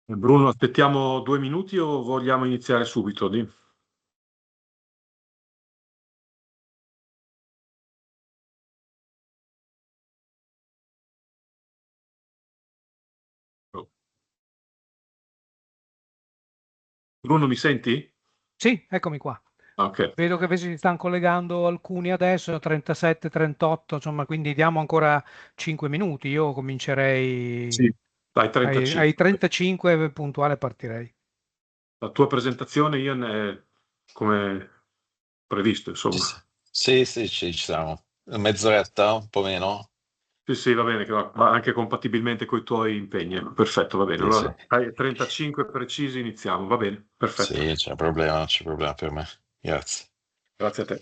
Bruno, aspettiamo 2 minuti o vogliamo iniziare subito? Bruno, mi senti? Sì, eccomi qua. Ok, Vedo che si stanno collegando alcuni adesso, 37, 38, insomma, quindi diamo ancora 5 minuti. Io comincerei sì, dai ai 35. 35 puntuale partirei. La tua presentazione, Ian, è come previsto, Ci insomma. s- Sì, sì, ci siamo. Mezz'oretta, un po' meno? Sì, sì, va bene, che va anche compatibilmente con i tuoi impegni. Perfetto, va bene. Sì, sì. Allora, hai 35 precisi, iniziamo. Va bene, perfetto. Sì, c'è problema, non c'è problema per me. Grazie. Grazie a te.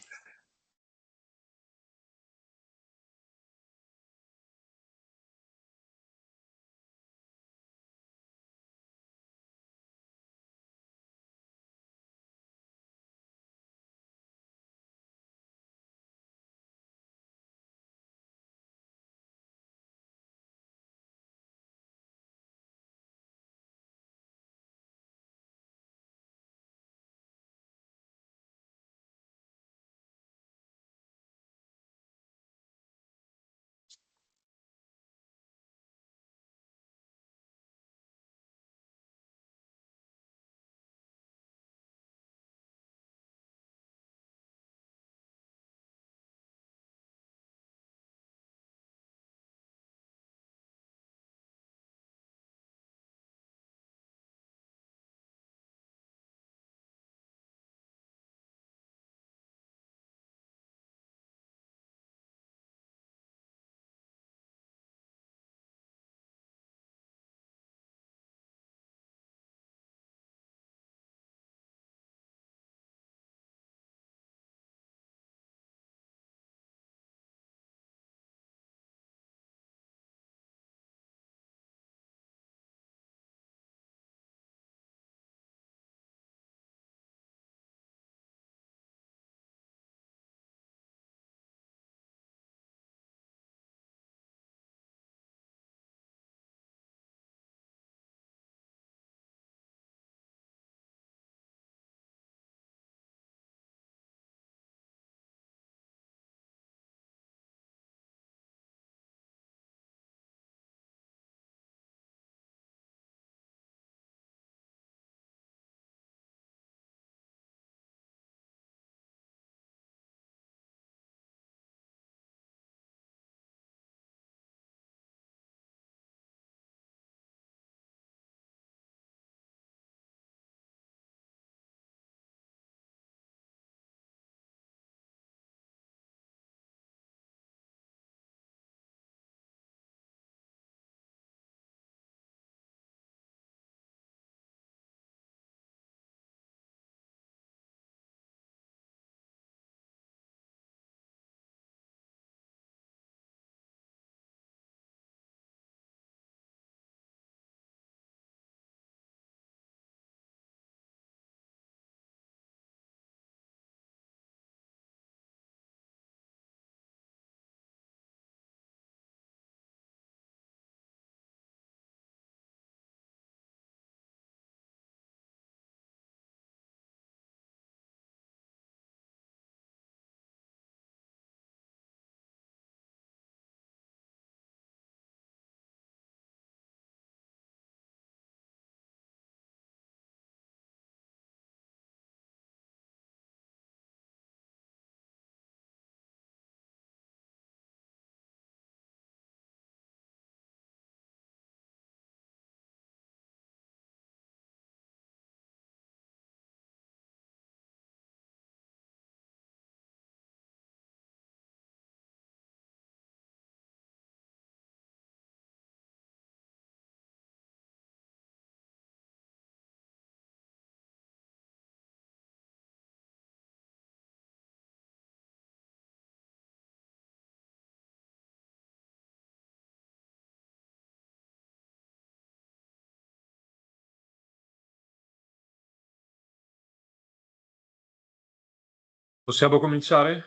Possiamo cominciare?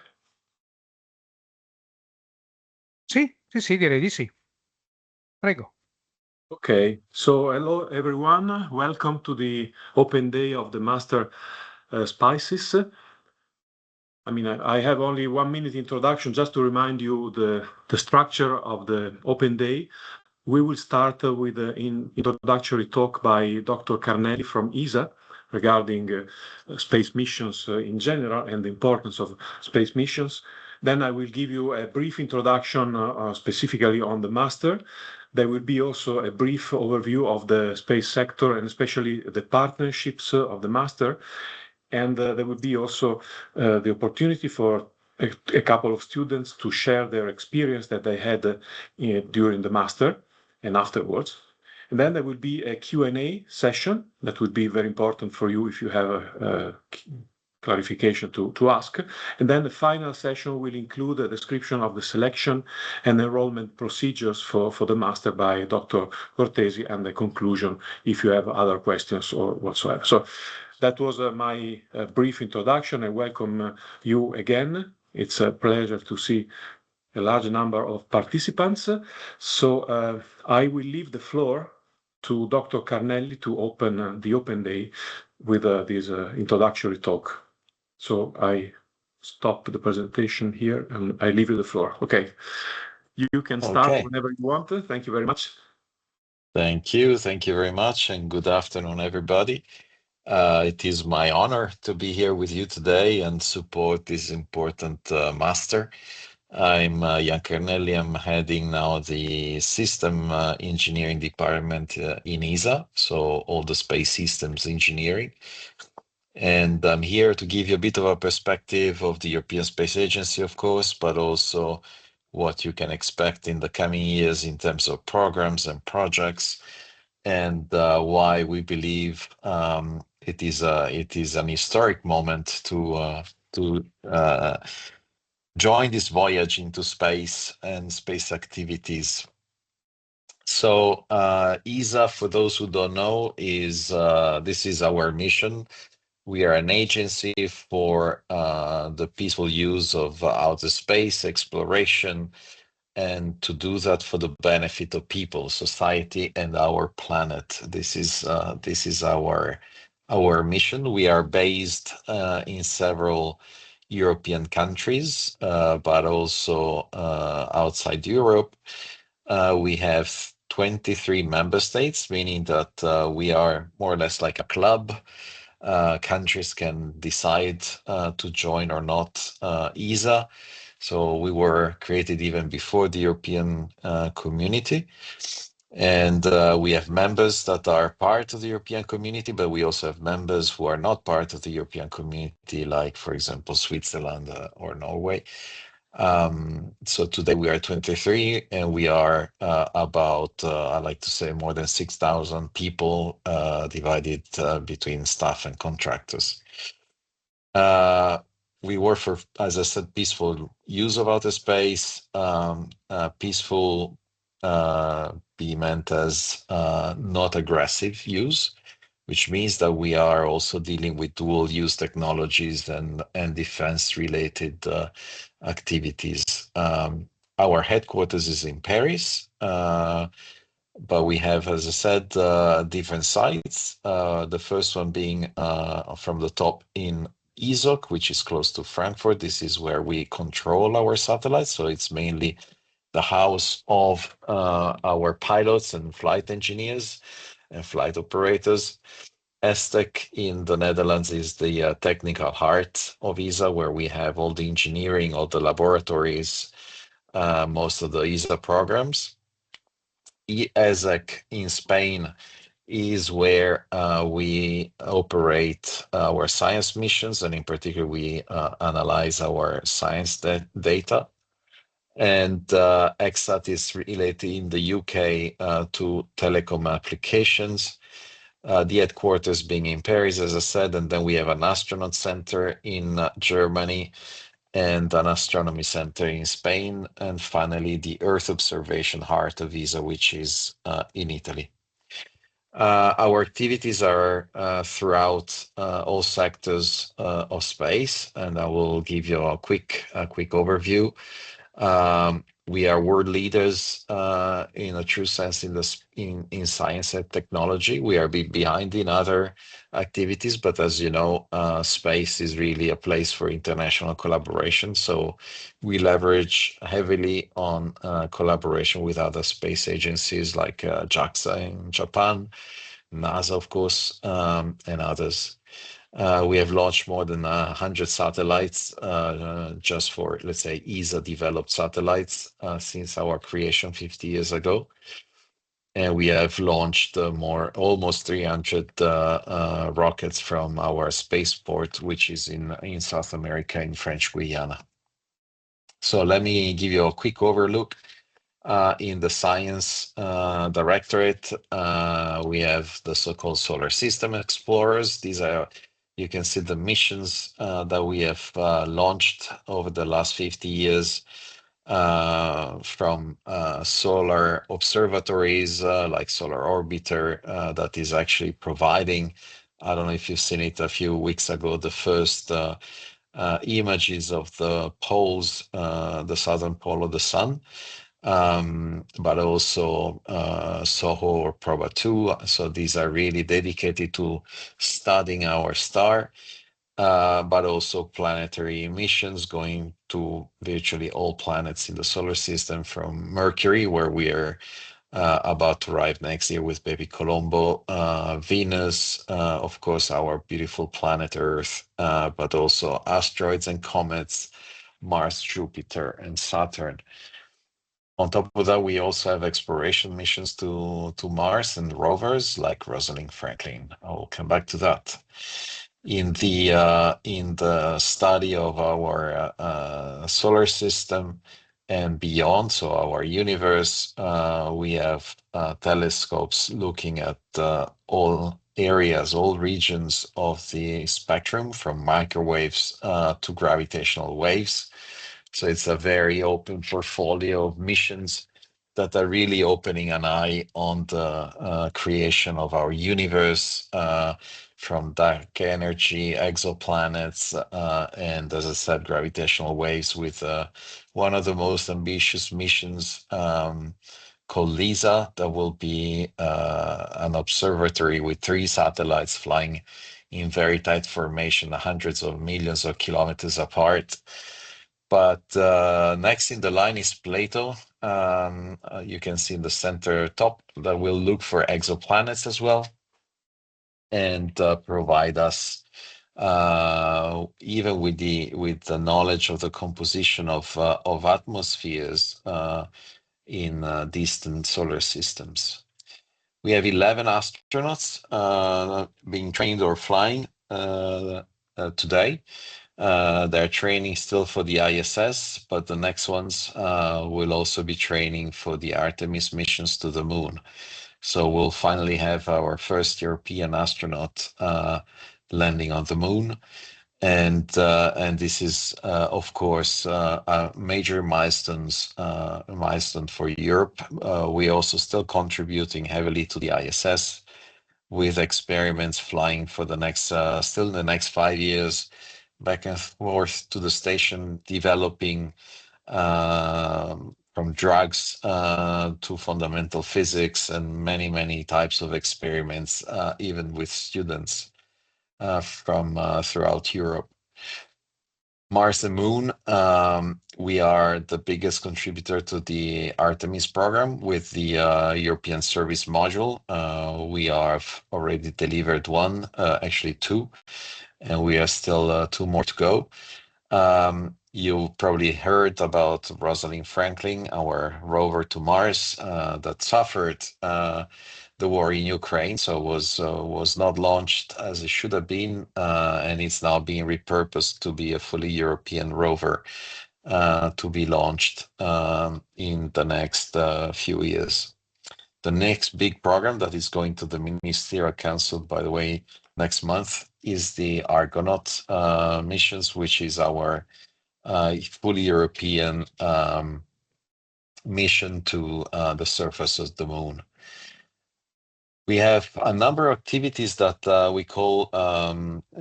Sì, sì, sì, direi di sì. Prego. Okay, so hello everyone. Welcome to the open day of the Master SPICES. I mean, I have only 1 minute introduction just to remind you the structure of the open day. We will start with an introductory talk by Dr. Carnelli from ESA regarding space missions in general and the importance of space missions. Then I will give you a brief introduction specifically on the master. There will be also a brief overview of the space sector and especially the partnerships of the master. And there will be also the opportunity for a couple of students to share their experience that they had during the master and afterwards. And then there will be a Q&A session that would be very important for you if you have a clarification to ask. And then the final session will include a description of the selection and enrollment procedures for the master by Dr. Cortesi and the conclusion if you have other questions or whatsoever. So that was my brief introduction. I welcome you again. It's a pleasure to see a large number of participants. So I will leave the floor to Dr. Carnelli to open the open day with this introductory talk. So I stop the presentation here and I leave you the floor. Okay, you can start whenever you want. Thank you very much. Thank you. Thank you very much. And good afternoon, everybody. It is my honor to be here with you today and support this important master. I'm Jan Carnelli. I'm heading now the system engineering department in ESA, so all the space systems engineering. And I'm here to give you a bit of a perspective of the European Space Agency, of course, but also what you can expect in the coming years in terms of programs and projects, and why we believe it is an historic moment to join this voyage into space and space activities. So ESA, for those who don't know, is this is our mission. We are an agency for the peaceful use of outer space exploration, and to do that for the benefit of people, society, and our planet. This is our mission. We are based in several European countries, but also outside Europe. We have 23 member states, meaning that we are more or less like a club. Countries can decide to join or not ESA. So we were created even before the European community. And we have members that are part of the European community, but we also have members who are not part of the European community, like, for example, Switzerland or Norway. So today we are 23, and we are about, I like to say, more than 6,000 people divided between staff and contractors. We work for, as I said, peaceful use of outer space. Peaceful be meant as not aggressive use, which means that we are also dealing with dual use technologies and defense related activities. Our headquarters is in Paris, but we have, as I said, different sites. The first one being from the top in ESOC, which is close to Frankfurt. This is where we control our satellites. So it's mainly the house of our pilots and flight engineers and flight operators. ESTEC in the Netherlands is the technical heart of ESA, where we have all the engineering, all the laboratories, most of the ESA programs. ESEC in Spain is where we operate our science missions, and in particular, we analyze our science data. And EXAT is related in the UK to telecom applications. The headquarters being in Paris, as I said, and then we have an astronaut center in Germany and an astronomy center in Spain, and finally the Earth observation heart of ESA, which is in Italy. Our activities are throughout all sectors of space, and I will give you a quick overview. We are world leaders in a true sense in science and technology. We are behind in other activities, but as you know, space is really a place for international collaboration. So we leverage heavily on collaboration with other space agencies like JAXA in Japan, NASA, of course, and others. We have launched more than 100 satellites just for, let's say, ESA developed satellites since our creation 50 years ago. And we have launched almost 300 rockets from our spaceport, which is in South America, in French Guiana. So let me give you a quick overlook. In the science directorate, we have the so-called solar system explorers. These are, you can see the missions that we have launched over the last 50 years from solar observatories like Solar Orbiter that is actually providing, I don't know if you've seen it a few weeks ago, the first images of the poles, the southern pole of the sun. But also SOHO or Proba 2. So these are really dedicated to studying our star, but also planetary missions going to virtually all planets in the solar system, from Mercury, where we are about to arrive next year with Baby Colombo, Venus, of course, our beautiful planet Earth, but also asteroids and comets, Mars, Jupiter, and Saturn. On top of that, we also have exploration missions to Mars and rovers like Rosalind Franklin. I will come back to that. In the study of our solar system and beyond, so our universe, we have telescopes looking at all areas, all regions of the spectrum, from microwaves to gravitational waves. So it's a very open portfolio of missions that are really opening an eye on the creation of our universe, from dark energy, exoplanets, and as I said, gravitational waves, with one of the most ambitious missions called LISA, that will be an observatory with 3 satellites flying in very tight formation, hundreds of millions of kilometers apart. But next in the line is Plato. You can see in the center top that will look for exoplanets as well, and provide us even with the knowledge of the composition of atmospheres in distant solar systems. We have 11 astronauts being trained or flying today. They're training still for the ISS, but the next ones will also be training for the Artemis missions to the moon. So we'll finally have our first European astronaut landing on the moon. And this is, of course, a major milestone for Europe. We also still contributing heavily to the ISS, with experiments flying for the next, still in the next 5 years, back and forth to the station, developing from drugs to fundamental physics, and many, many types of experiments, even with students from throughout Europe. Mars and Moon, we are the biggest contributor to the Artemis program with the European Service Module. We have already delivered one, actually 2, and we are still 2 more to go. You probably heard about Rosalind Franklin, our rover to Mars, that suffered the war in Ukraine, so was not launched as it should have been, and it's now being repurposed to be a fully European rover to be launched in the next few years. The next big program that is going to the Ministerial Council, by the way, next month, is the Argonaut missions, which is our fully European mission to the surface of the moon. We have a number of activities that we call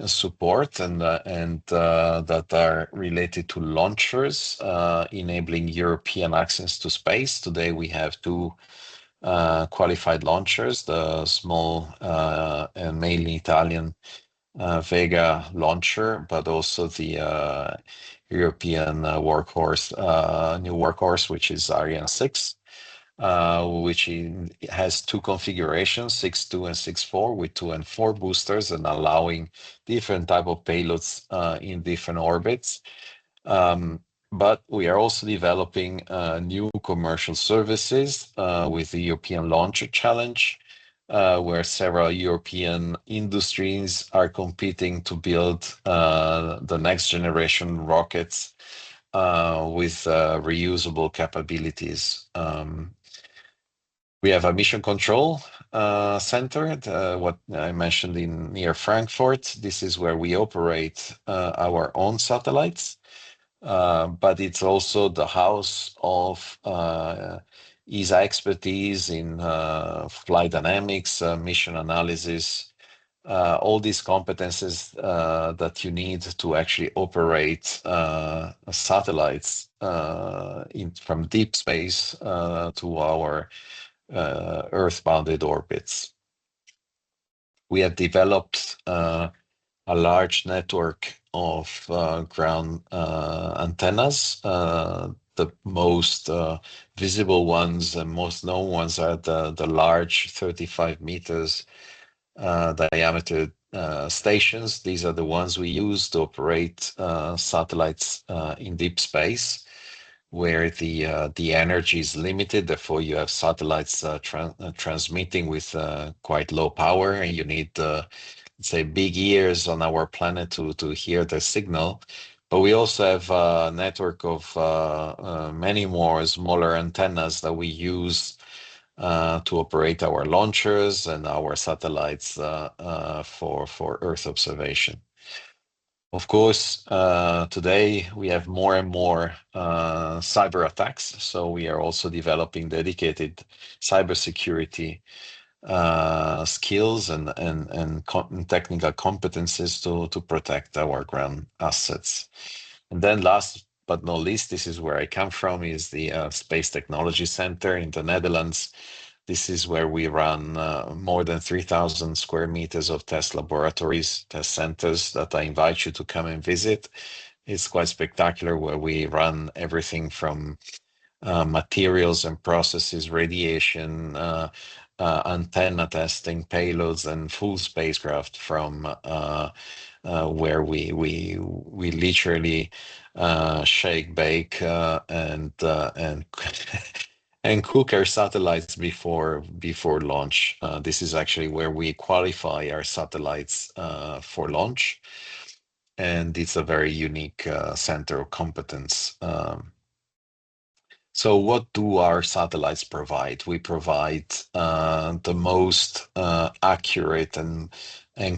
support and that are related to launchers, enabling European access to space. Today we have two qualified launchers, the small and mainly Italian Vega launcher, but also the European new workhorse, which is Ariane 6. Which has two configurations, 6.2 and 6.4, with 2 and 4 boosters and allowing different type of payloads in different orbits. But we are also developing new commercial services with the European Launcher Challenge, where several European industries are competing to build the next generation rockets with reusable capabilities. We have a mission control center, what I mentioned near Frankfurt. This is where we operate our own satellites, but it's also the house of ESA expertise in flight dynamics, mission analysis, all these competences that you need to actually operate satellites from deep space to our Earth-bounded orbits. We have developed a large network of ground antennas. The most visible ones and most known ones are the large 35 meters diameter stations. These are the ones we use to operate satellites in deep space, where the energy is limited. Therefore, you have satellites transmitting with quite low power, and you need, let's say, big ears on our planet to hear the signal. But we also have a network of many more smaller antennas that we use to operate our launchers and our satellites for Earth observation. Of course, today we have more and more cyber attacks, so we are also developing dedicated cybersecurity skills and technical competences to protect our ground assets. And then last but not least, this is where I come from, is the Space Technology Center in the Netherlands. This is where we run more than 3,000 square meters of test laboratories, test centers that I invite you to come and visit. It's quite spectacular, where we run everything from materials and processes, radiation, antenna testing, payloads, and full spacecraft from where we literally shake, bake, and and cook our satellites before launch. This is actually where we qualify our satellites for launch, and it's a very unique center of competence. So what do our satellites provide? We provide the most accurate and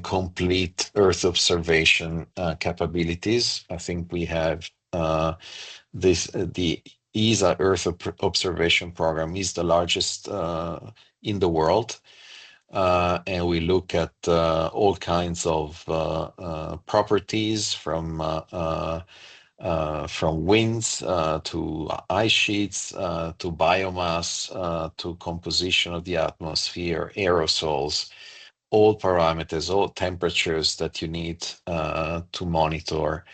complete Earth observation capabilities. I think we have the ESA Earth observation program is the largest in the world. And we look at all kinds of properties from winds to ice sheets to biomass to composition of the atmosphere, aerosols, all parameters, all temperatures that you need to monitor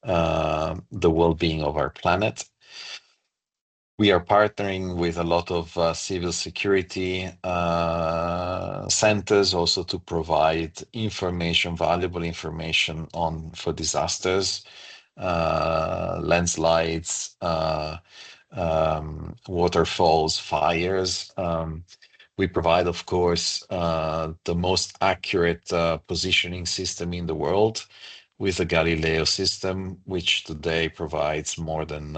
the well-being of our planet. We are partnering with a lot of civil security centers also to provide information, valuable information for disasters, landslides, waterfalls, fires. We provide, of course, the most accurate positioning system in the world with the Galileo system, which today provides more than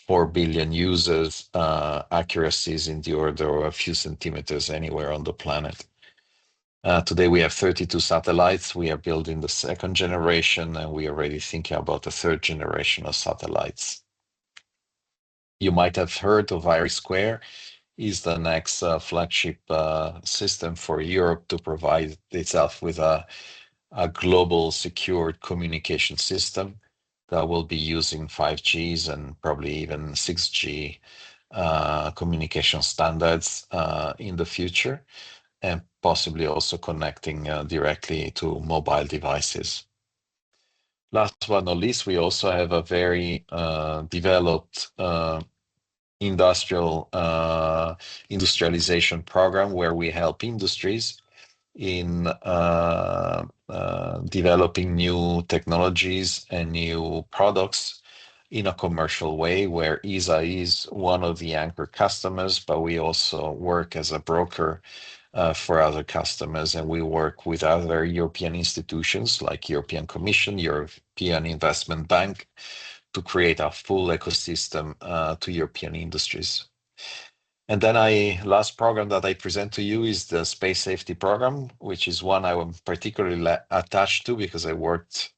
4 billion users accuracies in the order of a few centimeters anywhere on the planet. Today we have 32 satellites. We are building the second generation, and we are already thinking about the third generation of satellites. You might have heard of IRIS². is the next flagship system for Europe to provide itself with a global secured communication system that will be using 5Gs and probably even 6G communication standards in the future, and possibly also connecting directly to mobile devices. Last but not least, we also have a very developed industrialization program where we help industries in developing new technologies and new products in a commercial way, where ESA is one of the anchor customers, but we also work as a broker for other customers, and we work with other European institutions like European Commission, European Investment Bank, to create a full ecosystem to European industries. And then last program that I present to you is the Space Safety Program, which is one I am particularly attached to because I worked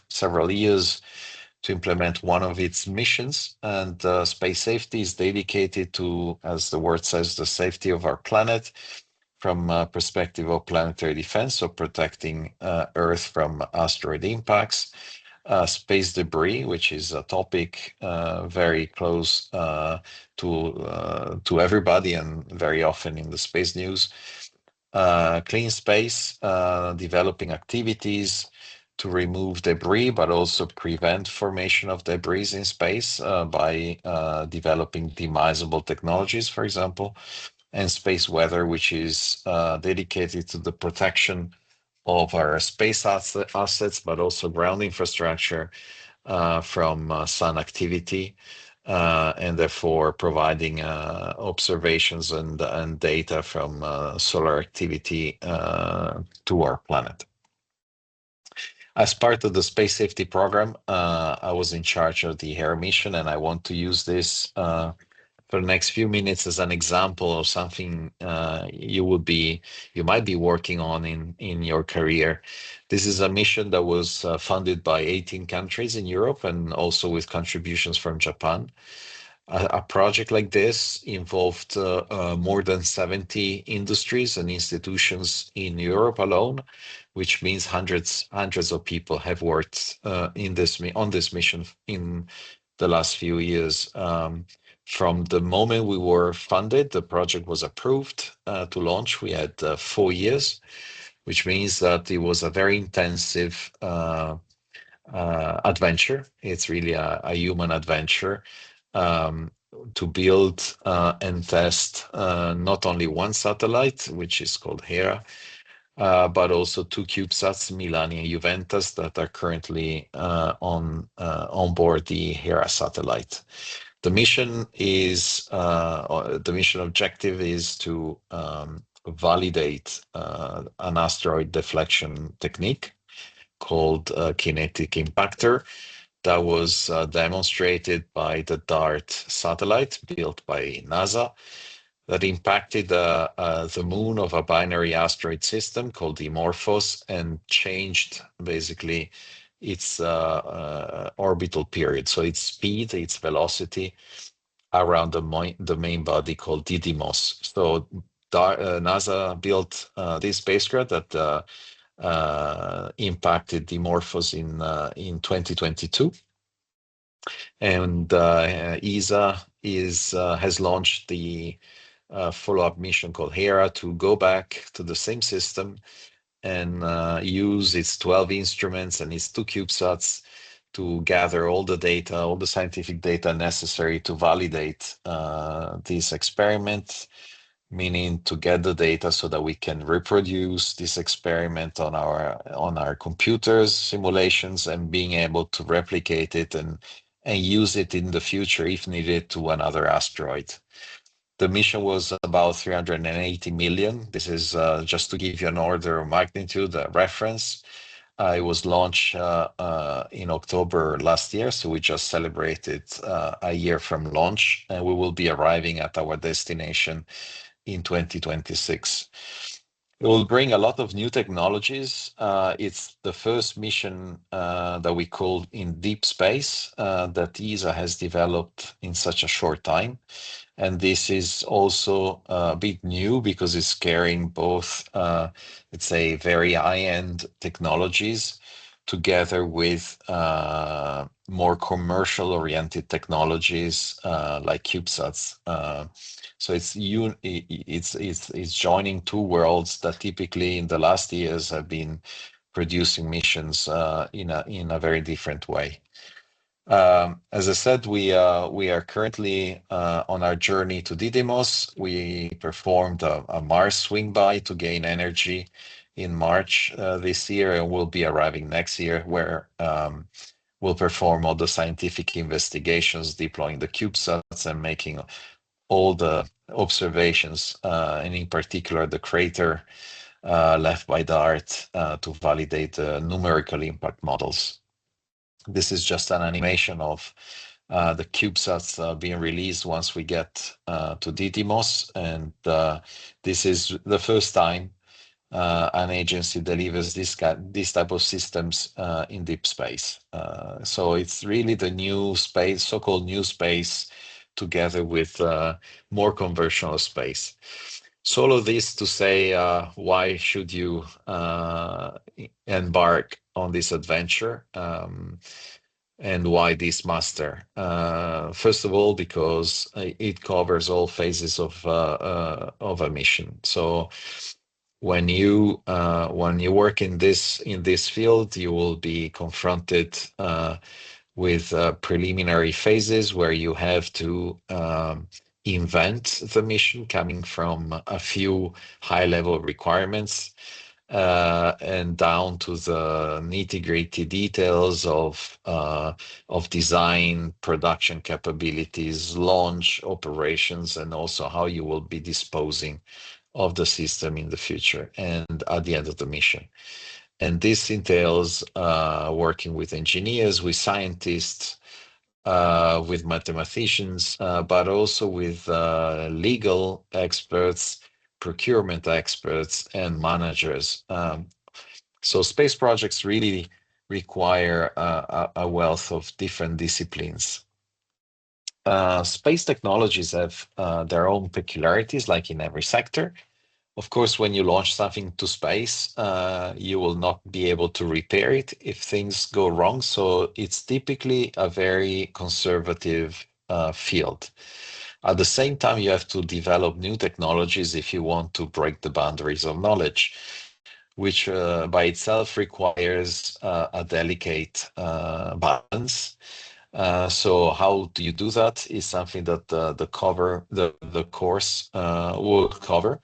several years to implement one of its missions. And space safety is dedicated to, as the word says, the safety of our planet from a perspective of planetary defense, so protecting Earth from asteroid impacts. Space debris, which is a topic very close to everybody and very often in the space news. Clean space, developing activities to remove debris, but also prevent formation of debris in space by developing demisable technologies, for example. And space weather, which is dedicated to the protection of our space assets, but also ground infrastructure from sun activity, and therefore providing observations and data from solar activity to our planet. As part of the space safety program, I was in charge of the Hera mission, and I want to use this for the next few minutes as an example of something you might be working on in your career. This is a mission that was funded by 18 countries in Europe and also with contributions from Japan. A project like this involved more than 70 industries and institutions in Europe alone, which means hundreds of people have worked on this mission in the last few years. From the moment we were funded, the project was approved to launch. We had 4 years, which means that it was a very intensive adventure. It's really a human adventure to build and test not only one satellite, which is called Hera, but also 2 CubeSats, Milani and Juventus, that are currently on board the Hera satellite. The mission objective is to validate an asteroid deflection technique called kinetic impactor that was demonstrated by the DART satellite built by NASA that impacted the moon of a binary asteroid system called Dimorphos and changed basically its orbital period, so its speed, its velocity around the main body called Didymos. So NASA built this spacecraft that impacted Dimorphos in 2022, and ESA has launched the follow-up mission called Hera to go back to the same system and use its 12 instruments and its 2 CubeSats to gather all the data, all the scientific data necessary to validate this experiment, meaning to get the data so that we can reproduce this experiment on our computers, simulations, and being able to replicate it and use it in the future if needed to another asteroid. The mission was about 380 million. This is just to give you an order of magnitude, a reference. It was launched in October last year, so we just celebrated a year from launch, and we will be arriving at our destination in 2026. It will bring a lot of new technologies. It's the first mission that we call in deep space that ESA has developed in such a short time. And this is also a bit new because it's carrying both, let's say, very high-end technologies together with more commercial-oriented technologies like CubeSats. So it's joining two worlds that typically in the last years have been producing missions in a very different way. As I said, we are currently on our journey to Didymos. We performed a Mars swing by to gain energy in March this year, and we'll be arriving next year where we'll perform all the scientific investigations, deploying the CubeSats and making all the observations, and in particular the crater left by DART to validate the numerical impact models. This is just an animation of the CubeSats being released once we get to Didymos, and this is the first time an agency delivers this type of systems in deep space. So it's really the new space, so-called new space, together with more conventional space. So all of this to say, why should you embark on this adventure? And why this master? First of all, because it covers all phases of a mission. So when you work in this field, you will be confronted with preliminary phases where you have to invent the mission, coming from a few high-level requirements and down to the nitty-gritty details of design, production capabilities, launch operations, and also how you will be disposing of the system in the future and at the end of the mission. And this entails working with engineers, with scientists, with mathematicians, but also with legal experts, procurement experts, and managers. So space projects really require a wealth of different disciplines. Space technologies have their own peculiarities, like in every sector. Of course, when you launch something to space, you will not be able to repair it if things go wrong. So it's typically a very conservative field. At the same time, you have to develop new technologies if you want to break the boundaries of knowledge, which by itself requires a delicate balance. So how do you do that is something that the course will cover.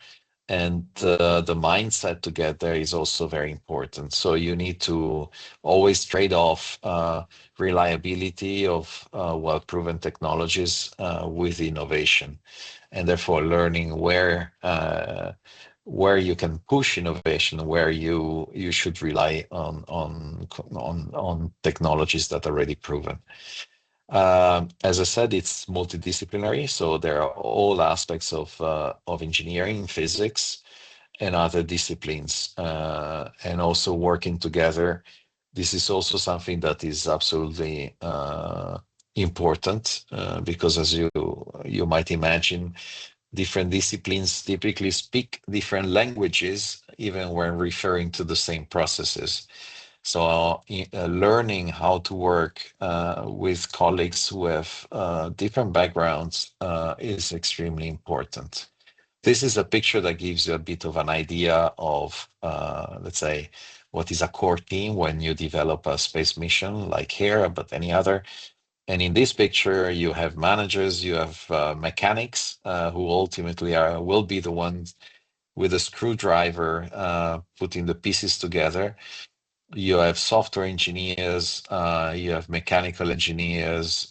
And the mindset to get there is also very important. So you need to always trade off reliability of well-proven technologies with innovation, and therefore learning where you can push innovation, where you should rely on technologies that are already proven. As I said, it's multidisciplinary, so there are all aspects of engineering, physics, and other disciplines, and also working together. This is also something that is absolutely important because, as you might imagine, different disciplines typically speak different languages, even when referring to the same processes. So learning how to work with colleagues who have different backgrounds is extremely important. This is a picture that gives you a bit of an idea of, let's say, what is a core team when you develop a space mission like here, but any other. And in this picture, you have managers, you have mechanics who ultimately will be the ones with a screwdriver putting the pieces together. You have software engineers, you have mechanical engineers,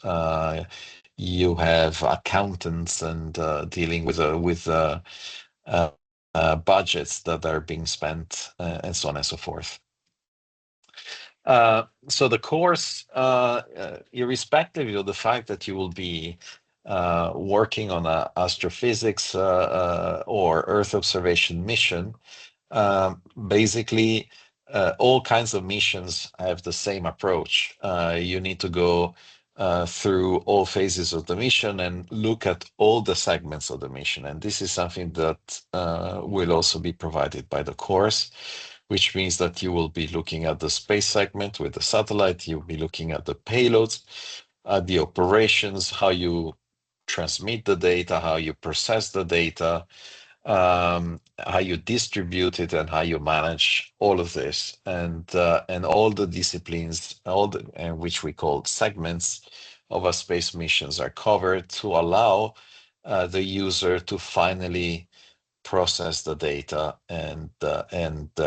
you have accountants, and dealing with budgets that are being spent, and so on and so forth. So the course, irrespective of the fact that you will be working on an astrophysics or Earth observation mission, Basically, all kinds of missions have the same approach. You need to go through all phases of the mission and look at all the segments of the mission. And this is something that will also be provided by the course, which means that you will be looking at the space segment with the satellite, you'll be looking at the payloads, the operations, how you transmit the data, how you process the data, how you distribute it, and how you manage all of this, and all the disciplines, and which we call segments of a space missions are covered to allow the user to finally process the data and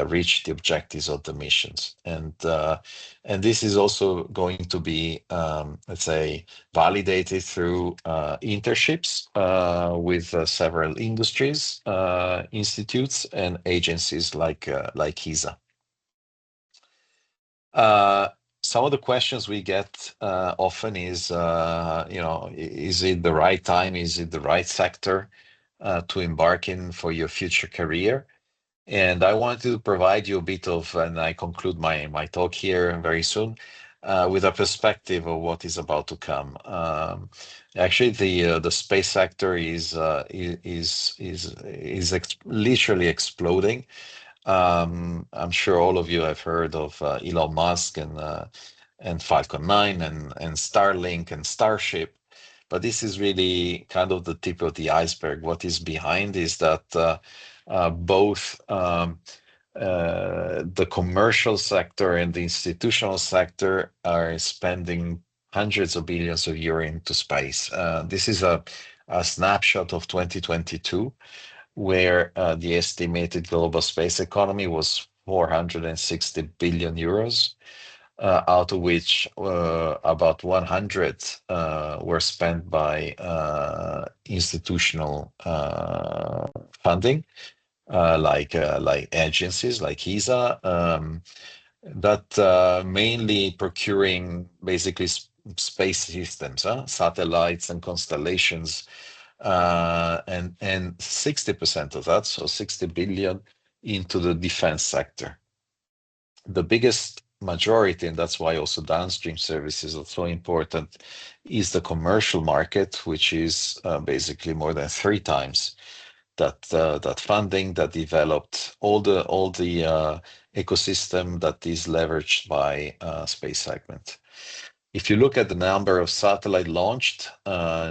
reach the objectives of the missions. And this is also going to be, let's say, validated through internships with several industries, institutes, and agencies like ESA. Some of the questions we get often is, is it the right time? Is it the right sector to embark in for your future career? And I wanted to provide you a bit of, and I conclude my talk here very soon, with a perspective of what is about to come. Actually, the space sector is literally exploding. I'm sure all of you have heard of Elon Musk and Falcon 9 and Starlink and Starship, but this is really kind of the tip of the iceberg. What is behind is that both the commercial sector and the institutional sector are spending hundreds of billions of euros into space. This is a snapshot of 2022, where the estimated global space economy was 460 billion euros, out of which about 100 were spent by institutional funding, like agencies like ESA, that mainly procuring basically space systems, satellites and constellations, and 60% of that, so 60 billion, into the defense sector. The biggest majority, and that's why also downstream services are so important, is the commercial market, which is basically more than 3 times that funding that developed all the ecosystem that is leveraged by space segment. If you look at the number of satellite launched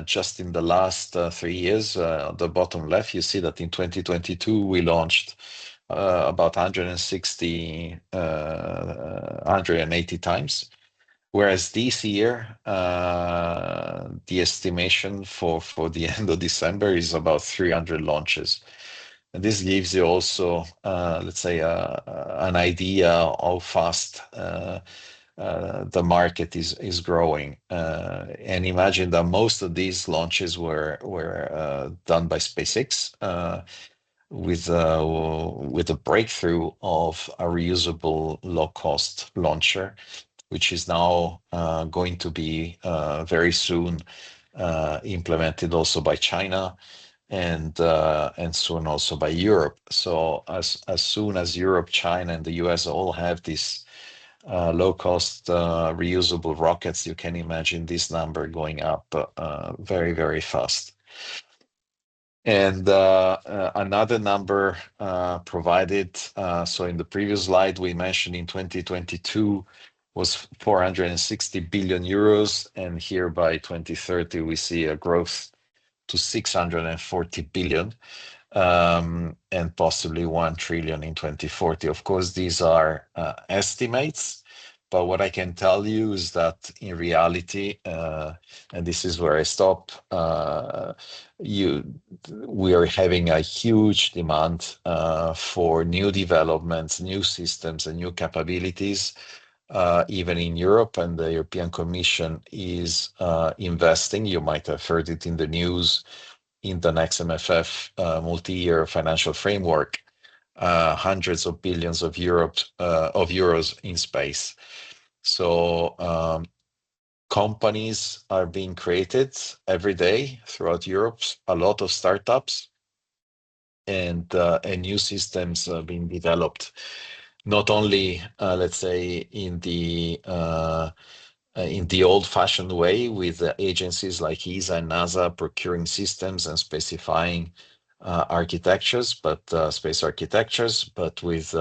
just in the last 3 years, on the bottom left, you see that in 2022 we launched about 180 times, whereas this year the estimation for the end of December is about 300 launches. And this gives you also, let's say, an idea how fast the market is growing. And imagine that most of these launches were done by SpaceX, with a breakthrough of a reusable low-cost launcher, which is now going to be very soon implemented also by China, and soon also by Europe. So as soon as Europe, China, and the US all have this low-cost reusable rockets, you can imagine this number going up very, very fast. And another number provided, so in the previous slide we mentioned in 2022 was 460 billion euros, and here by 2030 we see a growth to 640 billion, and possibly 1 trillion in 2040. Of course, these are estimates, but what I can tell you is that in reality, and this is where I stop, we are having a huge demand for new developments, new systems, and new capabilities, even in Europe, and the European Commission is investing. You might have heard it in the news, in the next MFF multi-year financial framework, hundreds of billions of euros in space. So companies are being created every day throughout Europe, a lot of startups, and new systems being developed, not only let's say in the old-fashioned way with agencies like ESA and NASA procuring systems and specifying architectures, but space architectures, but with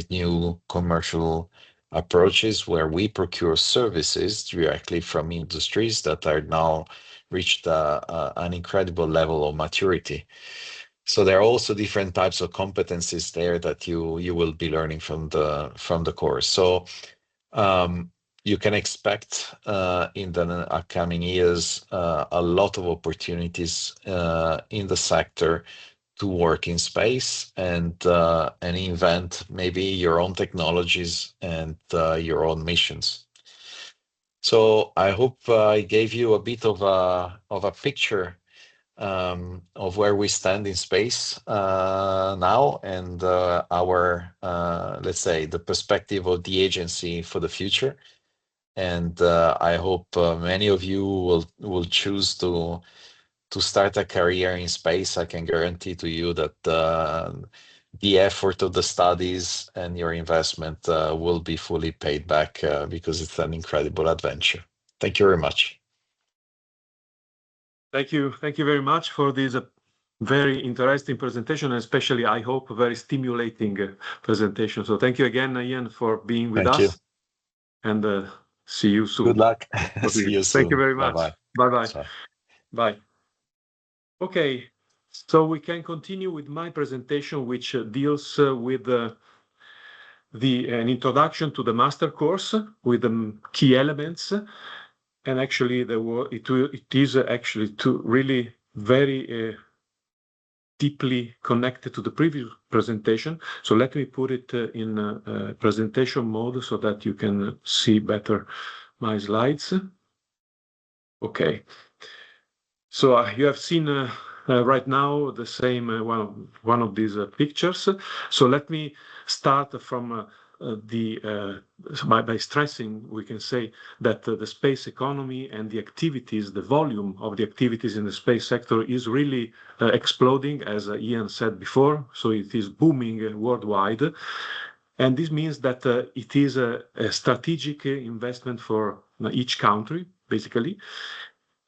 new commercial approaches where we procure services directly from industries that are now reached an incredible level of maturity. So there are also different types of competencies there that you will be learning from the course. So you can expect in the upcoming years a lot of opportunities in the sector to work in space and invent maybe your own technologies and your own missions. So I hope I gave you a bit of a picture of where we stand in space now, and our let's say the perspective of the agency for the future. And I hope many of you will choose to start a career in space. I can guarantee to you that the effort of the studies and your investment will be fully paid back because it's an incredible adventure. Thank you very much. Thank you very much for this very interesting presentation, and especially, I hope, a very stimulating presentation. So thank you again, Ian, for being with Thank us. you. And see you soon. Good luck. See you soon. Thank you very much. Bye-bye. Bye-bye. Ciao. Bye. Okay, so we can continue with my presentation, which deals with an introduction to the master course with the key elements. And actually, it is actually really very deeply connected to the previous presentation. So let me put it in presentation mode so that you can see better my slides. Okay. So you have seen right now the same one of these pictures. So let me start from by stressing, we can say that the space economy and the activities, the volume of the activities in the space sector is really exploding, as Ian said before. So it is booming worldwide. And this means that it is a strategic investment for each country, basically.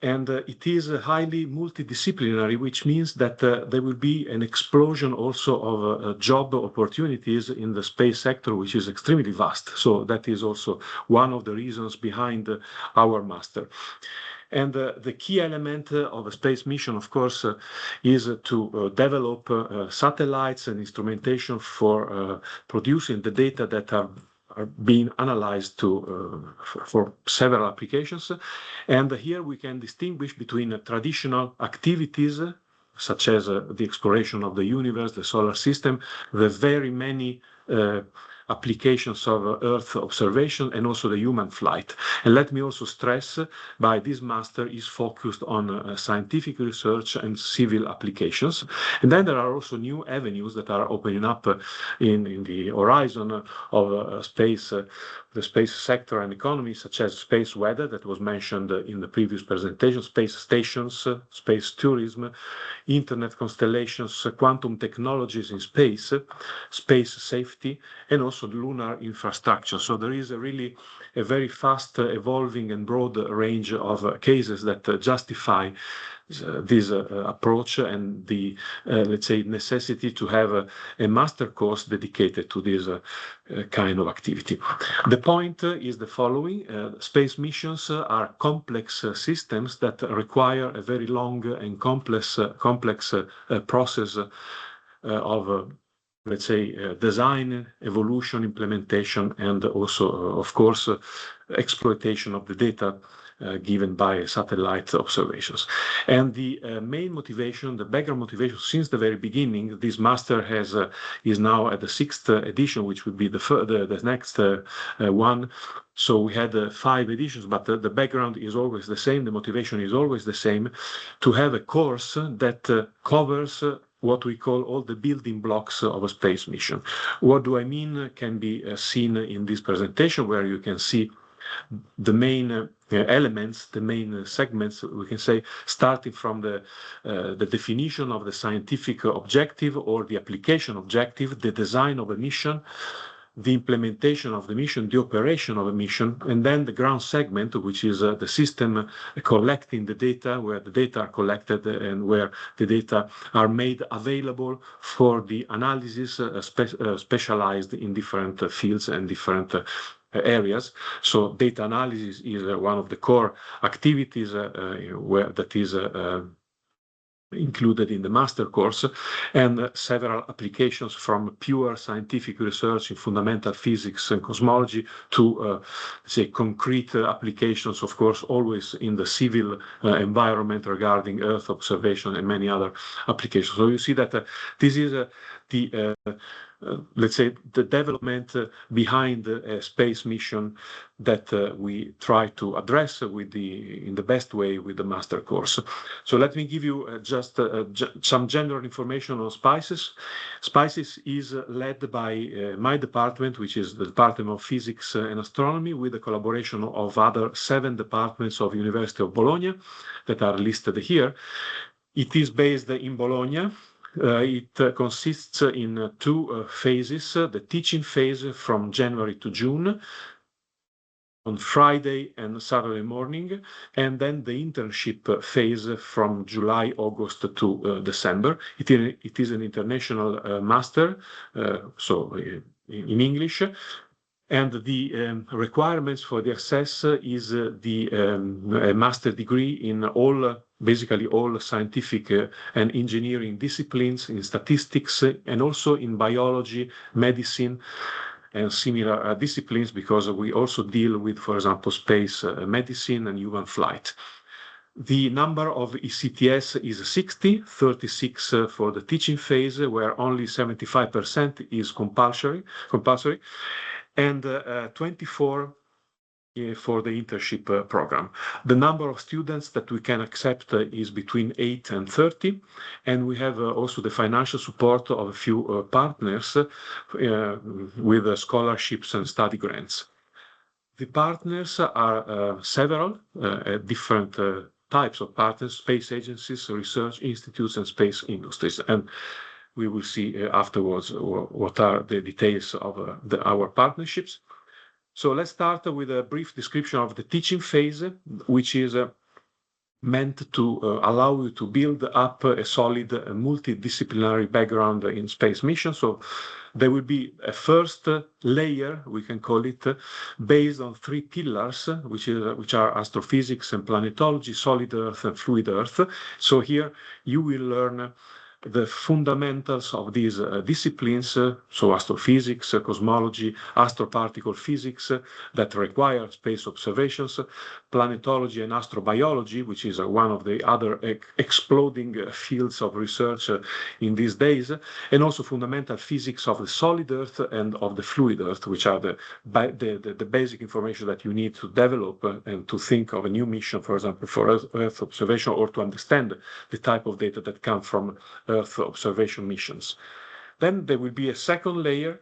And it is highly multidisciplinary, which means that there will be an explosion also of job opportunities in the space sector, which is extremely vast. So that is also one of the reasons behind our master. And the key element of a space mission, of course, is to develop satellites and instrumentation for producing the data that are being analyzed for several applications. And here we can distinguish between traditional activities, such as the exploration of the universe, the solar system, the very many applications of Earth observation, and also the human flight. And let me also stress, by this master is focused on scientific research and civil applications. And then there are also new avenues that are opening up in the horizon of space, the space sector and economy, such as space weather that was mentioned in the previous presentation, space stations, space tourism, internet constellations, quantum technologies in space, space safety, and also lunar infrastructure. So there is really a very fast evolving and broad range of cases that justify this approach and the, let's say, necessity to have a master course dedicated to this kind of activity. The point is the following. Space missions are complex systems that require a very long and complex process of let's say, design, evolution, implementation, and also, of course, exploitation of the data given by satellite observations. And the main motivation, the background motivation, since the very beginning, this master is now at the 6th edition, which would be the next one. So we had 5 editions, but the background is always the same. The motivation is always the same, to have a course that covers what we call all the building blocks of a space mission. What do I mean can be seen in this presentation, where you can see the main elements, the main segments, we can say, starting from the definition of the scientific objective or the application objective, the design of a mission, the implementation of the mission, the operation of a mission, and then the ground segment, which is the system collecting the data, where the data are collected and where the data are made available for the analysis, specialized in different fields and different areas. So data analysis is one of the core activities that is included in the master course, and several applications from pure scientific research in fundamental physics and cosmology to say concrete applications, of course, always in the civil environment regarding Earth observation and many other applications. So you see that this is the let's say the development behind a space mission that we try to address in the best way with the master course. So let me give you just some general information on SPICES. SPICES is led by my department, which is the Department of Physics and Astronomy, with the collaboration of other 7 departments of University of Bologna that are listed here. It is based in Bologna. It consists in 2 phases, the teaching phase from January to June, on Friday and Saturday morning, and then the internship phase from July, August to December. It is an international master, so in English. And the requirements for the access is a master degree in basically all scientific and engineering disciplines, in statistics, and also in biology, medicine, and similar disciplines, because we also deal with, for example, space medicine and human flight. The number of ECTS is 60, 36 for the teaching phase, where only 75% is compulsory, and 24 for the internship program. The number of students that we can accept is between 8 and 30, and we have also the financial support of a few partners with scholarships and study grants. The partners are several different types of partners: space agencies, research institutes, and space industries. And we will see afterwards what are the details of our partnerships. So let's start with a brief description of the teaching phase, which is meant to allow you to build up a solid multidisciplinary background in space missions. So there will be a first layer, we can call it, based on 3 pillars, which are astrophysics and planetology, solid Earth and fluid Earth. So here you will learn the fundamentals of these disciplines, so astrophysics, cosmology, astroparticle physics that require space observations, planetology and astrobiology, which is one of the other exploding fields of research in these days, and also fundamental physics of the solid Earth and of the fluid Earth, which are the basic information that you need to develop and to think of a new mission, for example, for Earth observation, or to understand the type of data that come from Earth observation missions. Then there will be a second layer,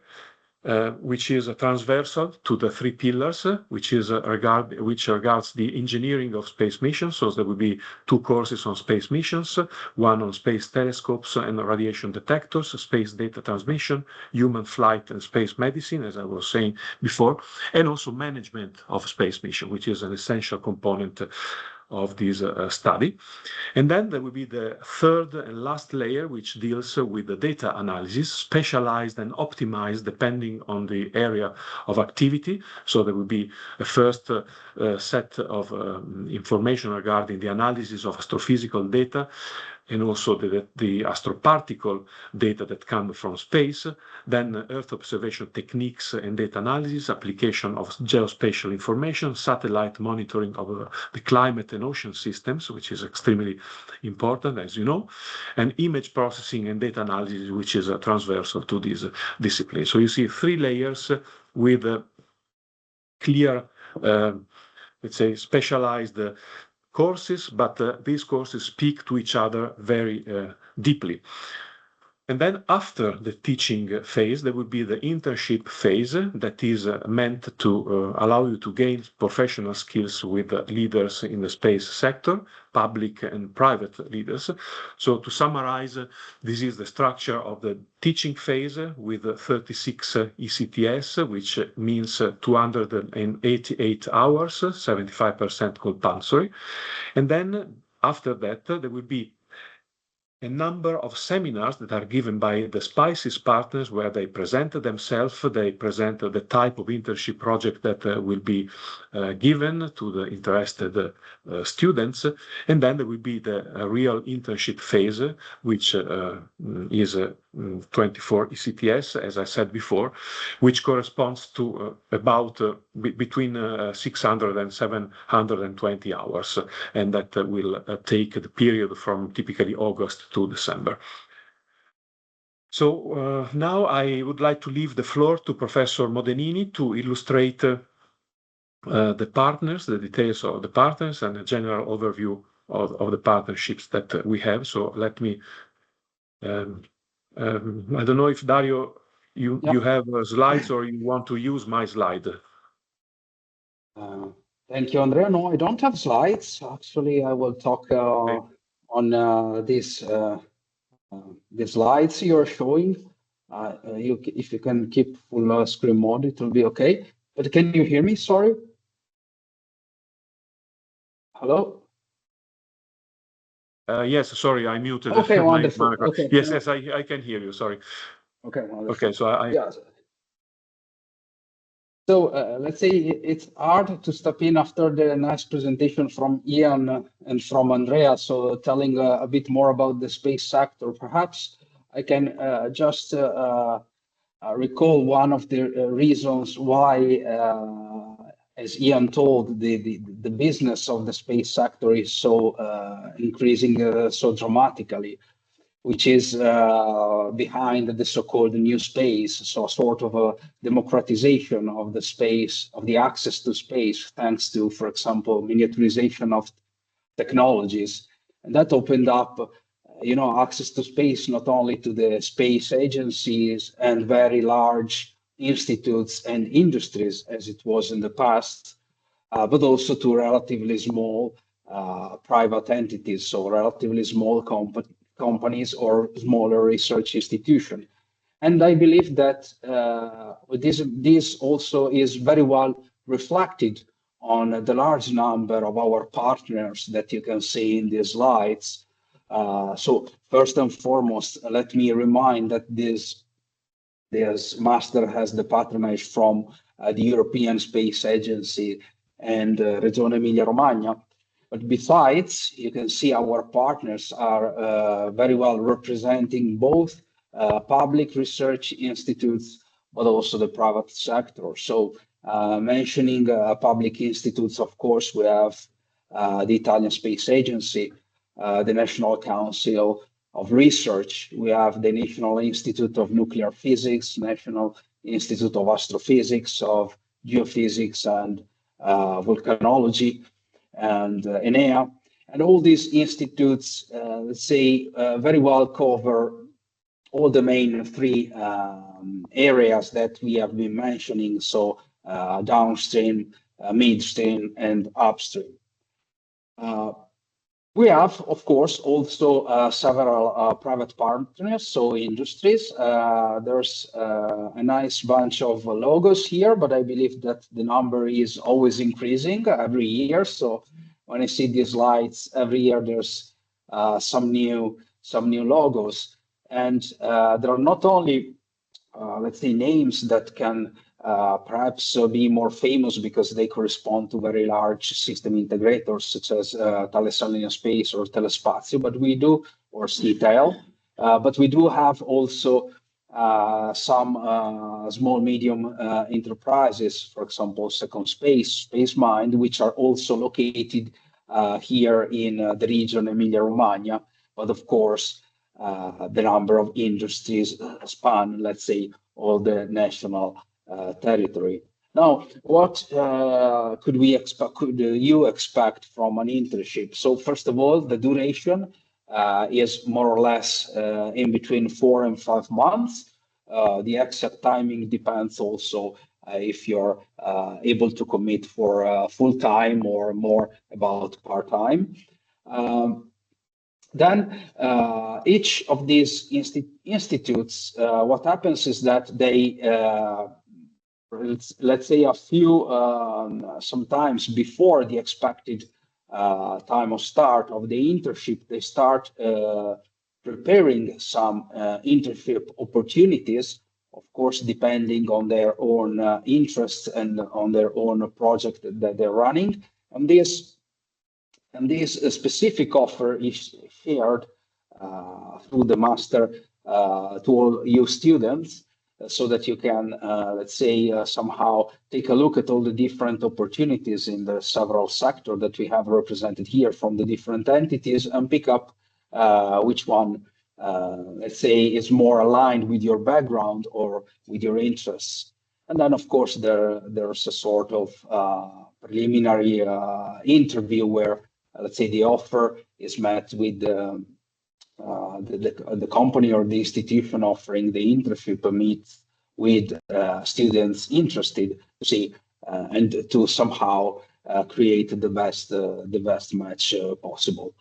which is transversal to the 3 pillars, which regards the engineering of space missions. So there will be 2 courses on space missions, one on space telescopes and radiation detectors, space data transmission, human flight, and space medicine, as I was saying before, and also management of space mission, which is an essential component of this study. And then there will be the third and last layer, which deals with the data analysis, specialized and optimized depending on the area of activity. So there will be a first set of information regarding the analysis of astrophysical data, and also the astroparticle data that come from space, then Earth observation techniques and data analysis, application of geospatial information, satellite monitoring of the climate and ocean systems, which is extremely important, as you know, and image processing and data analysis, which is transversal to this discipline. So you see 3 layers with clear, let's say, specialized courses, but these courses speak to each other very deeply. And then after the teaching phase, there will be the internship phase that is meant to allow you to gain professional skills with leaders in the space sector, public and private leaders. So to summarize, this is the structure of the teaching phase with 36 ECTS, which means 288 hours, 75% compulsory. And then after that, there will be a number of seminars that are given by the SPICES partners where they present themselves, they present the type of internship project that will be given to the interested students, and then there will be the real internship phase, which is 24 ECTS, as I said before, which corresponds to about between 600 and 720 hours, and that will take the period from typically August to December. So now I would like to leave the floor to Professor Modenini to illustrate the partners, the details of the partners, and a general overview of the partnerships that we have. So let me, I don't know if Dario, you have slides or you want to use my slide. Thank you, Andrea. No, I don't have slides. Actually, I will talk on the slides you're showing. If you can keep full screen mode, it will be okay. But can you hear me? Sorry. Hello? Yes, sorry, I muted. Okay, wonderful. Okay. Yes, yes, I can hear you. Sorry. Okay, wonderful. Okay, so Yeah. So let's say it's hard to step in after the nice presentation from Ian and from Andrea. So telling a bit more about the space sector, perhaps I can just recall one of the reasons why, as Ian told, the business of the space sector is so increasing so dramatically, which is behind the so-called new space, so sort of a democratization of the space, of the access to space, thanks to, for example, miniaturization of technologies. And that opened up, access to space, not only to the space agencies and very large institutes and industries, as it was in the past, but also to relatively small private entities, so relatively small companies or smaller research institutions. And I believe that this also is very well reflected on the large number of our partners that you can see in these slides. So first and foremost, let me remind that this master has the patronage from the European Space Agency and Regione Emilia-Romagna. But besides, you can see our partners are very well representing both public research institutes, but also the private sector. So mentioning public institutes, of course, we have the Italian Space Agency, the National Council of Research. We have the National Institute of Nuclear Physics, National Institute of Astrophysics, of Geophysics and Volcanology, and ENEA. And all these institutes, let's say, very well cover all the main three areas that we have been mentioning, so downstream, midstream, and upstream. We have, of course, also several private partners, so industries. There's a nice bunch of logos here, but I believe that the number is always increasing every year. So when I see these slides, every year there's some new logos. And there are not only, let's say, names that can perhaps be more famous because they correspond to very large system integrators such as Thales Alenia Space or Telespazio, but we do, or CTEL, but we do have also some small medium enterprises, for example, Second Space, SpaceMind, which are also located here in the region Emilia-Romagna, but of course the number of industries span, let's say, all the national territory. Now, what could we expect? Could you expect from an internship? So, first of all, the duration. is more or less in between 4 and 5 months. The exact timing depends also if you're able to commit for full time or more about part time. Then each of these institutes, what happens is that they, let's say a few, sometimes before the expected time of start of the internship, they start preparing some internship opportunities, of course, depending on their own interests and on their own project that they're running. And this specific offer is shared through the master to all you students, so that you can, let's say, somehow take a look at all the different opportunities in the several sectors that we have represented here from the different entities and pick up which one, let's say, is more aligned with your background or with your interests. And then, of course, there's a sort of preliminary interview where, let's say, the offer is met with the company or the institution offering the internship meets with students interested to see and to somehow create the best match possible.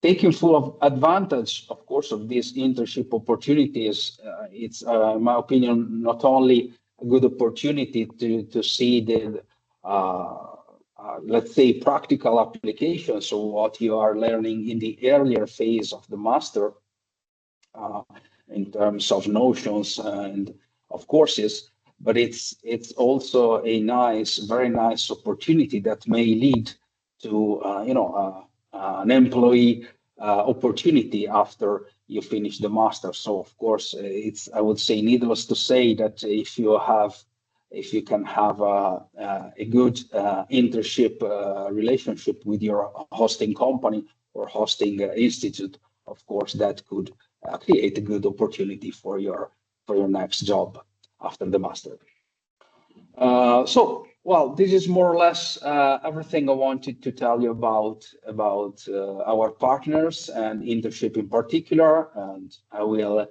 Taking full advantage, of course, of these internship opportunities, it's, in my opinion, not only a good opportunity to see the let's say, practical applications of what you are learning in the earlier phase of the master in terms of notions and of courses, but it's also a very nice opportunity that may lead to an employee opportunity after you finish the master. So of course, it's, I would say, needless to say that if you can have a good internship relationship with your hosting company or hosting institute, of course, that could create a good opportunity for your next job after the master. So, well, this is more or less everything I wanted to tell you about our partners and internship in particular, and I will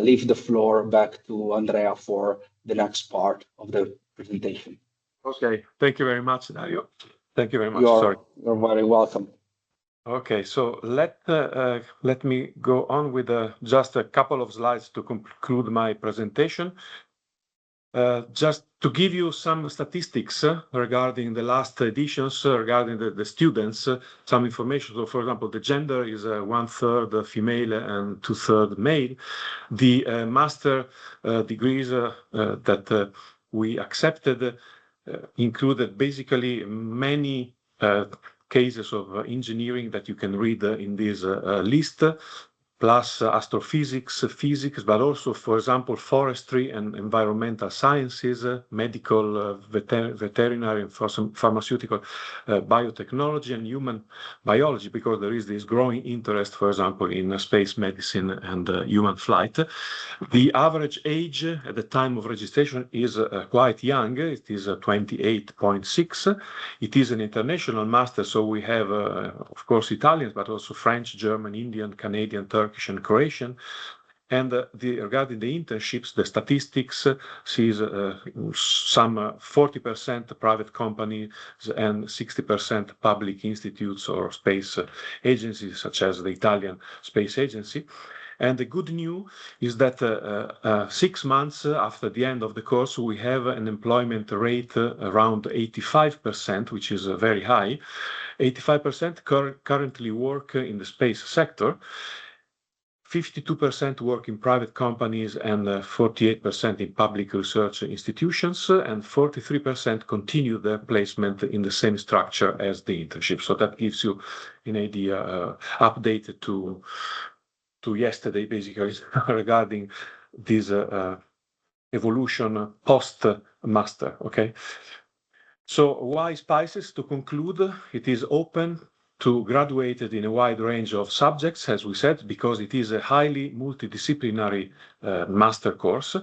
leave the floor back to Andrea for the next part of the presentation. Okay, thank you very much, Dario. Thank you very much. You're very welcome. Okay, so let me go on with just a couple of slides to conclude my presentation. Just to give you some statistics regarding the last editions, regarding the students, some information. So, for example, the gender is 1/3 female and 2/3 male. The master degrees that we accepted included basically many cases of engineering that you can read in this list, plus astrophysics, physics, but also, for example, forestry and environmental sciences, medical, veterinary, and pharmaceutical, biotechnology, and human biology, because there is this growing interest, for example, in space medicine and human flight. The average age at the time of registration is quite young. It is 28.6. It is an international master, so we have, of course, Italians, but also French, German, Indian, Canadian, Turkish, and Croatian. And regarding the internships, the statistics sees some 40% private companies and 60% public institutes or space agencies, such as the Italian Space Agency. And the good news is that 6 months after the end of the course, we have an employment rate around 85%, which is very high. 85% currently work in the space sector. 52% work in private companies and 48% in public research institutions, and 43% continue their placement in the same structure as the internship. So that gives you an idea, updated to yesterday, basically, regarding this evolution post-master, okay? So why SPICES? To conclude, it is open to graduated in a wide range of subjects, as we said, because it is a highly multidisciplinary master course.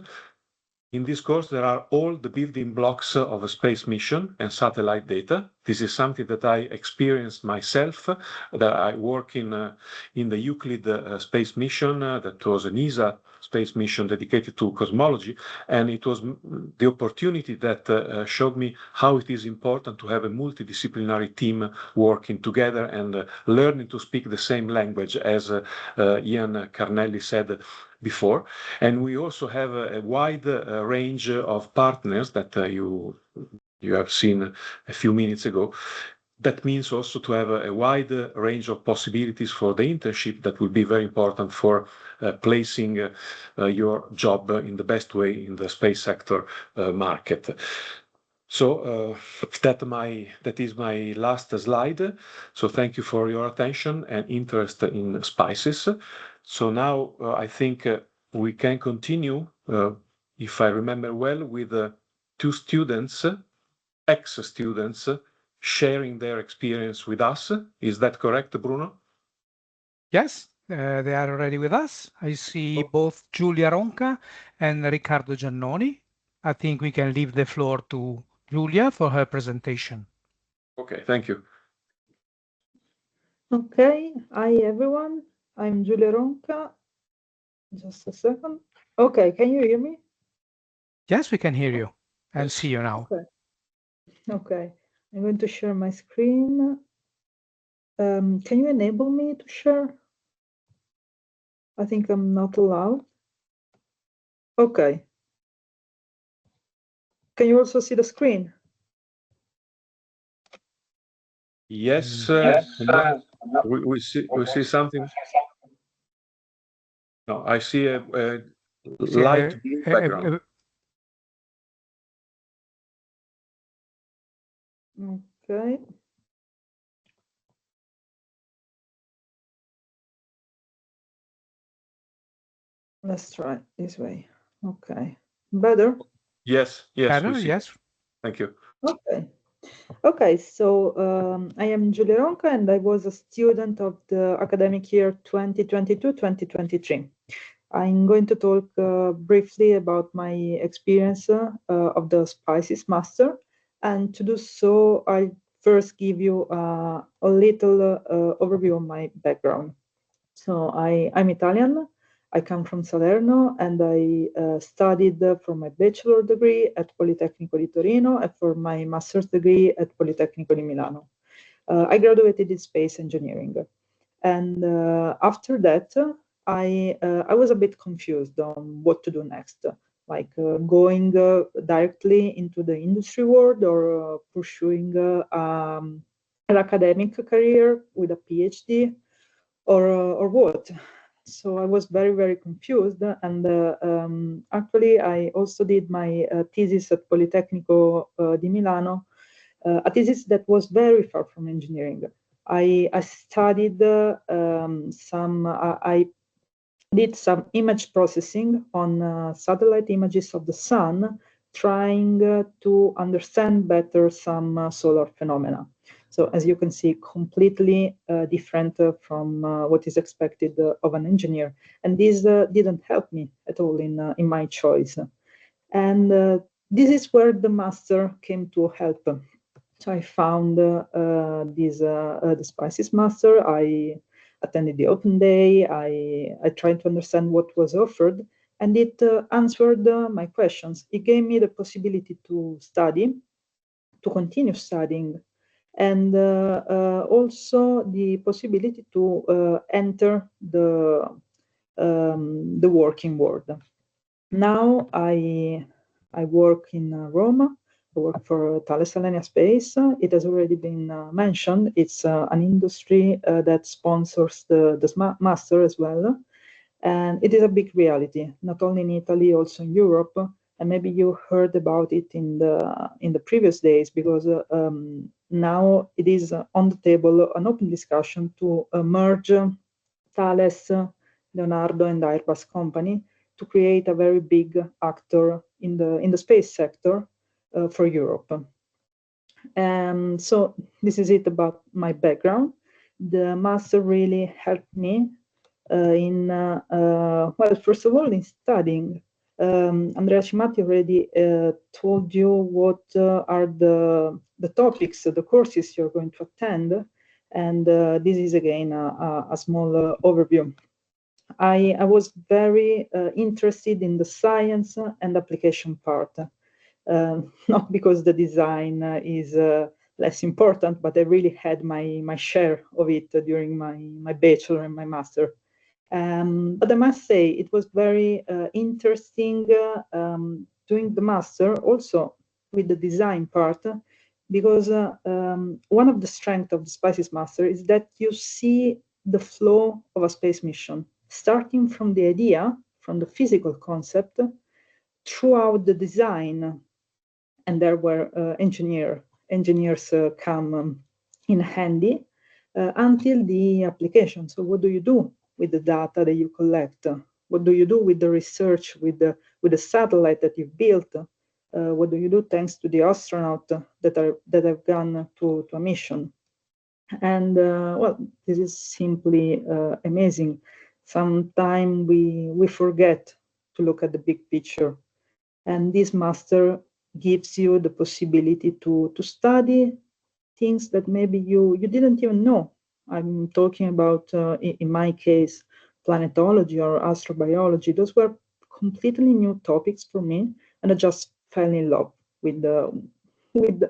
In this course, there are all the building blocks of a space mission and satellite data. This is something that I experienced myself, that I work in the Euclid space mission, that was an ESA space mission dedicated to cosmology. And it was the opportunity that showed me how it is important to have a multidisciplinary team working together and learning to speak the same language, as Ian Carnelli said before. And we also have a wide range of partners that you have seen a few minutes ago. That means also to have a wide range of possibilities for the internship that will be very important for placing your job in the best way in the space sector market. So that is my last slide. So thank you for your attention and interest in SPICES. So now I think we can continue, if I remember well, with two students, ex-students, sharing their experience with us. Is that correct, Bruno? Yes, they are already with us. I see both Giulia Ronca and Riccardo Giannoni. I think we can leave the floor to Giulia for her presentation. Okay, thank you. Okay, hi everyone. I'm Giulia Ronca. Just a second. Okay, can you hear me? Yes, we can hear you and Yes. see you now. Okay, I'm going to share my screen. Can you enable me to share? I think I'm not allowed. Okay. Can you also see the screen? Yes, we see something. No, I see a light blue background. Okay. Let's try this way. Okay. Better? Yes, Better, we see. yes. Thank you. Okay, so I am Giulia Ronca and I was a student of the academic year 2022-2023. I'm going to talk briefly about my experience of the SPICES Master, and to do so, I first give you a little overview of my background. So I'm Italian. I come from Salerno, and I studied for my bachelor degree at Politecnico di Torino and for my master's degree at Politecnico di Milano. I graduated in space engineering, and after that, I was a bit confused on what to do next, like going directly into the industry world or pursuing an academic career with a PhD, or what. So I was very, very confused. And actually, I also did my thesis at Politecnico di Milano, a thesis that was very far from engineering. I studied I did some image processing on satellite images of the sun, trying to understand better some solar phenomena. So as you can see, completely different from what is expected of an engineer. And this didn't help me at all in my choice. And this is where the master came to help. So I found the SPICES Master. I attended the open day. I tried to understand what was offered, and it answered my questions. It gave me the possibility to study, to continue studying, and also the possibility to enter the working world. Now I work in Rome. I work for Thales Alenia Space. It has already been mentioned. It's an industry that sponsors the master as well. And it is a big reality, not only in Italy, also in Europe. And maybe you heard about it in the previous days, because now it is on the table an open discussion to merge Thales, Leonardo, and Airbus company to create a very big actor in the space sector for Europe. And so this is it about my background. The master really helped me well, first of all, in studying Andrea Cimatti already told you what are the topics, the courses you're going to attend, and this is again a small overview. I was very interested in the science and application part, not because the design is less important, but I really had my share of it during my bachelor and my master. But I must say it was very interesting doing the master also with the design part, because one of the strengths of the SPICES master is that you see the flow of a space mission, starting from the idea, from the physical concept, throughout the design, and there were engineers come in handy until the application. So what do you do with the data that you collect? What do you do with the research, with the satellite that you've built? What do you do thanks to the astronaut that have gone to a mission? And well, this is simply amazing. Sometimes we forget to look at the big picture, and this master gives you the possibility to study things that maybe you didn't even know. I'm talking about, in my case, planetology or astrobiology. Those were completely new topics for me, and I just fell in love with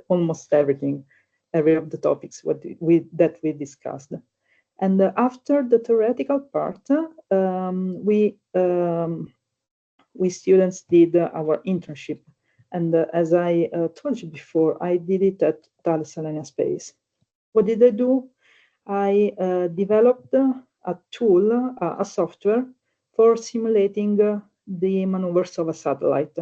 almost every of the topics that we discussed. And after the theoretical part, we students did our internship. And as I told you before, I did it at Thales Alenia Space. What did I do? I developed a tool, a software for simulating the maneuvers of a satellite.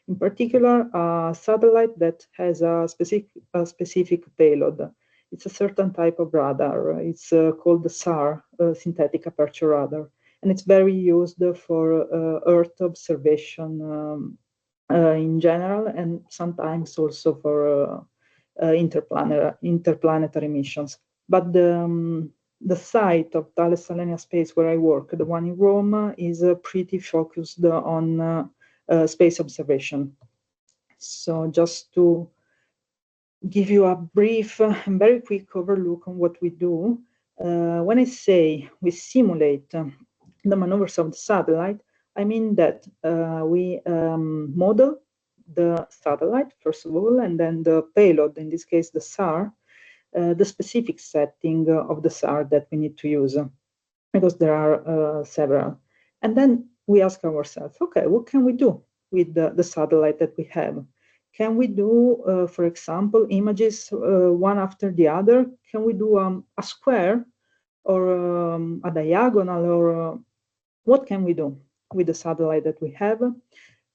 In particular, a satellite that has a specific payload. It's a certain type of radar. It's called the SAR, synthetic aperture radar, and it's very used for Earth observation in general, and sometimes also for interplanetary missions. But the site of Thales Alenia Space where I work, the one in Rome, is pretty focused on space observation. So just to give you a brief and very quick overlook on what we do, when I say we simulate the maneuvers of the satellite, I mean that we model the satellite, first of all, and then the payload, in this case the SAR, the specific setting of the SAR that we need to use, because there are several. And then we ask ourselves, okay, what can we do with the satellite that we have? Can we do, for example, images one after the other? Can we do a square or a diagonal, or what can we do with the satellite that we have?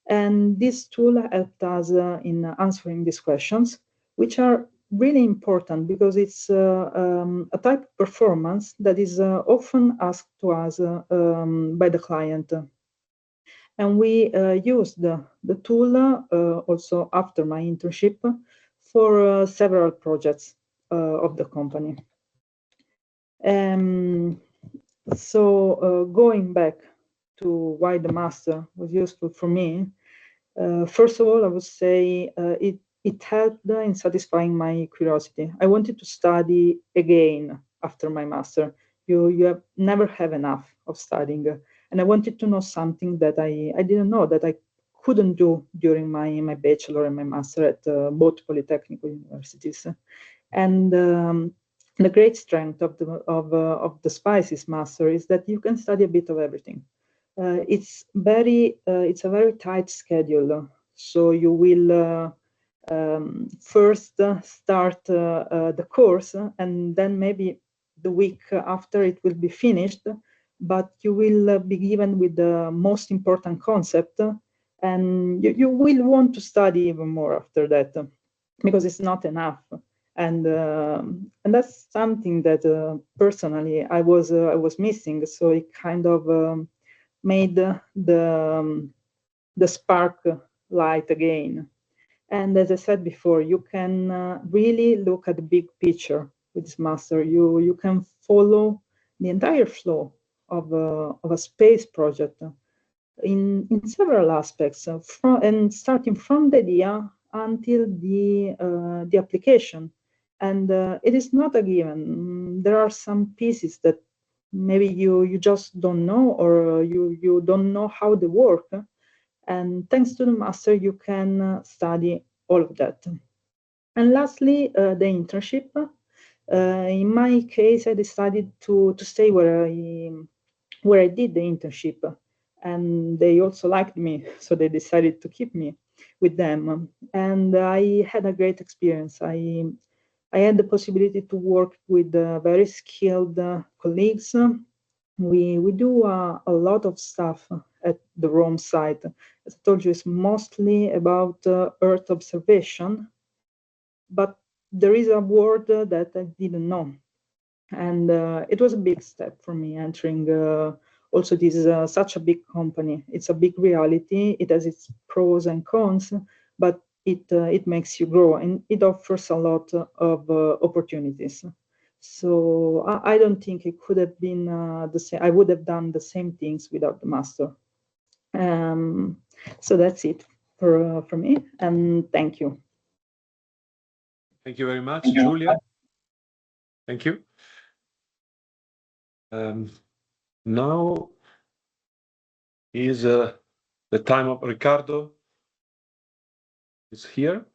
And this tool helped us in answering these questions, which are really important because it's a type of performance that is often asked to us by the client. And we used the tool also after my internship for several projects of the company. So going back to why the master was useful for me, first of all, I would say it helped in satisfying my curiosity. I wanted to study again after my master. You have never have enough of studying. And I wanted to know something that I didn't know, that I couldn't do during my bachelor and my master at both polytechnical universities. And the great strength of the SPICES master is that you can study a bit of everything. It's a very tight schedule. So you will first start the course, and then maybe the week after it will be finished, but you will be given with the most important concept, and you will want to study even more after that, because it's not enough. And that's something that personally I was missing. So it kind of made the spark light again. And as I said before, you can really look at the big picture with this master. You can follow the entire flow of a space project. in several aspects, starting from the idea until the application. And it is not a given. There are some pieces that maybe you just don't know, or you don't know how they work. And thanks to the master, you can study all of that. And lastly, the internship. In my case, I decided to stay where I did the internship, and they also liked me, so they decided to keep me with them. And I had a great experience. I had the possibility to work with very skilled colleagues. We do a lot of stuff at the Rome site. As I told you, it's mostly about Earth observation, but there is a word that I didn't know. And it was a big step for me entering also this is such a big company. It's a big reality. It has its pros and cons, but it makes you grow, and it offers a lot of opportunities. So I don't think it could have been the same. I would have done the same things without the master. So that's it for me, and thank you. Thank you very much, Julia. Thank you. Now is the time of Riccardo. Is here?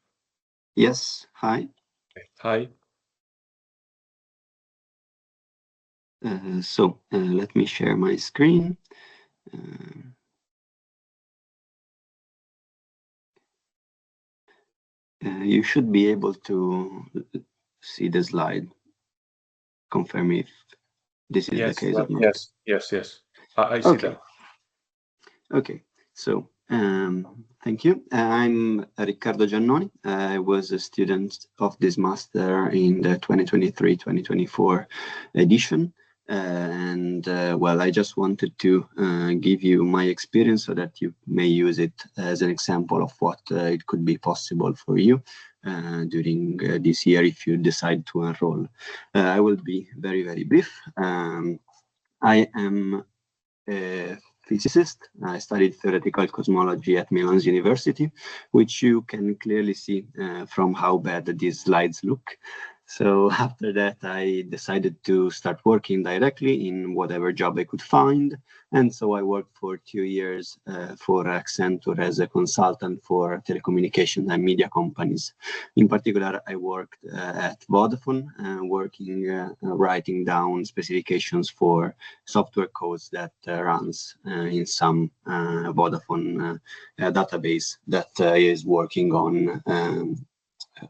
Yes. Hi. Hi. So let me share my screen. You should be able to see the slide. Confirm if this is the case or not. Yes. I see that. Okay. So thank you. I'm Riccardo Giannoni. I was a student of this master in the 2023-2024 edition. Well, I just wanted to give you my experience so that you may use it as an example of what it could be possible for you during this year if you decide to enroll. I will be very, very brief. I am a physicist. I studied theoretical cosmology at Milan's University, which you can clearly see from how bad these slides look. So after that, I decided to start working directly in whatever job I could find. And so I worked for 2 years for Accenture as a consultant for telecommunication and media companies. In particular, I worked at Vodafone, writing down specifications for software codes that runs in some Vodafone database that is working on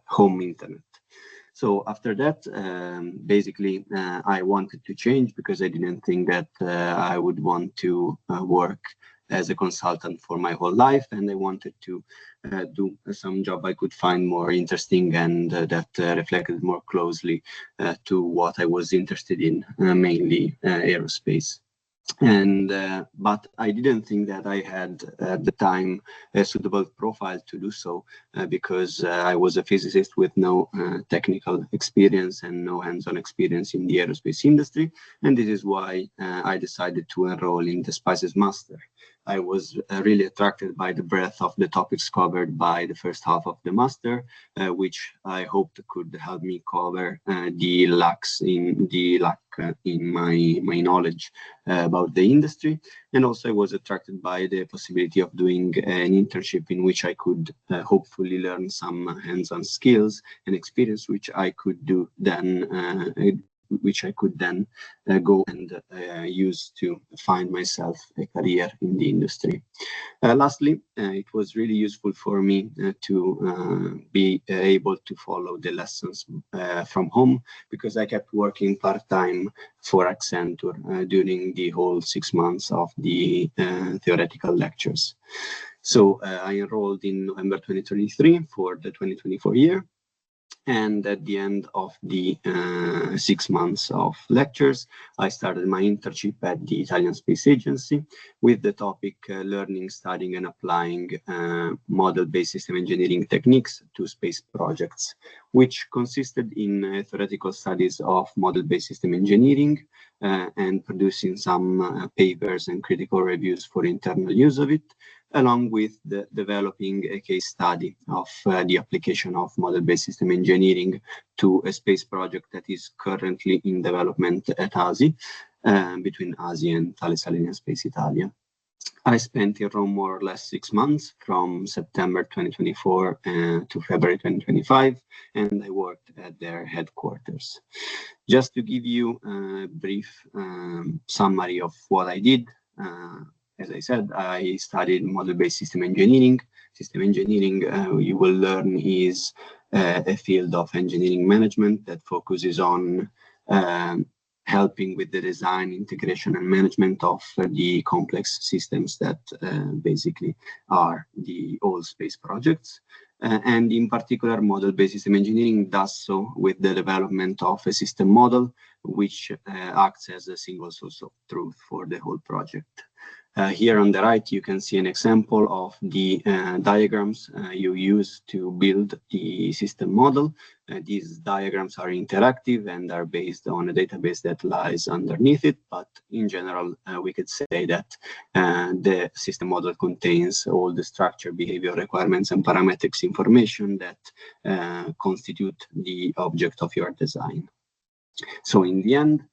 home internet. So after that, basically, I wanted to change because I didn't think that I would want to work as a consultant for my whole life, and I wanted to do some job I could find more interesting and that reflected more closely to what I was interested in, mainly aerospace. And but I didn't think that I had at the time a suitable profile to do so because I was a physicist with no technical experience and no hands-on experience in the aerospace industry, and this is why I decided to enroll in the SPICES Master. I was really attracted by the breadth of the topics covered by the first half of the master, which I hoped could help me cover the lacks in my knowledge about the industry. And also I was attracted by the possibility of doing an internship in which I could hopefully learn some hands-on skills and experience, which I could then go and use to find myself a career in the industry. Lastly, it was really useful for me to be able to follow the lessons from home because I kept working part-time for Accenture during the whole 6 months of the theoretical lectures. So I enrolled in November 2023 for the 2024 year. And at the end of the 6 months of lectures, I started my internship at the Italian Space Agency with the topic learning, studying, and applying model-based system engineering techniques to space projects, which consisted in theoretical studies of model-based system engineering and producing some papers and critical reviews for internal use of it, along with developing a case study of the application of model-based system engineering to a space project that is currently in development at ASI, between ASI and Thales Alenia Space Italia. I spent in Rome more or less 6 months, from September 2024 to February 2025, and I worked at their headquarters. Just to give you a brief summary of what I did, as I said, I studied model-based system engineering. System engineering, you will learn, is a field of engineering management that focuses on helping with the design, integration, and management of the complex systems that basically are the all space projects. And in particular, model-based system engineering does so with the development of a system model, which acts as a single source of truth for the whole project. Here on the right, you can see an example of the diagrams you use to build the system model. These diagrams are interactive and are based on a database that lies underneath it, but in general, we could say that the system model contains all the structure, behavior, requirements, and parametrics information that constitute the object of your design. So in the end,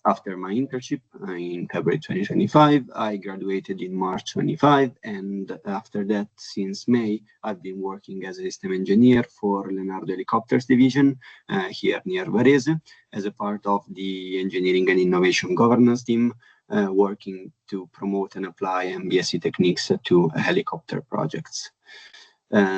after my internship in February 2025, I graduated in March 25, and after that, since May, I've been working as a system engineer for Leonardo Helicopters division here near Varese, as a part of the engineering and innovation governance team, working to promote and apply MBSE techniques to helicopter projects.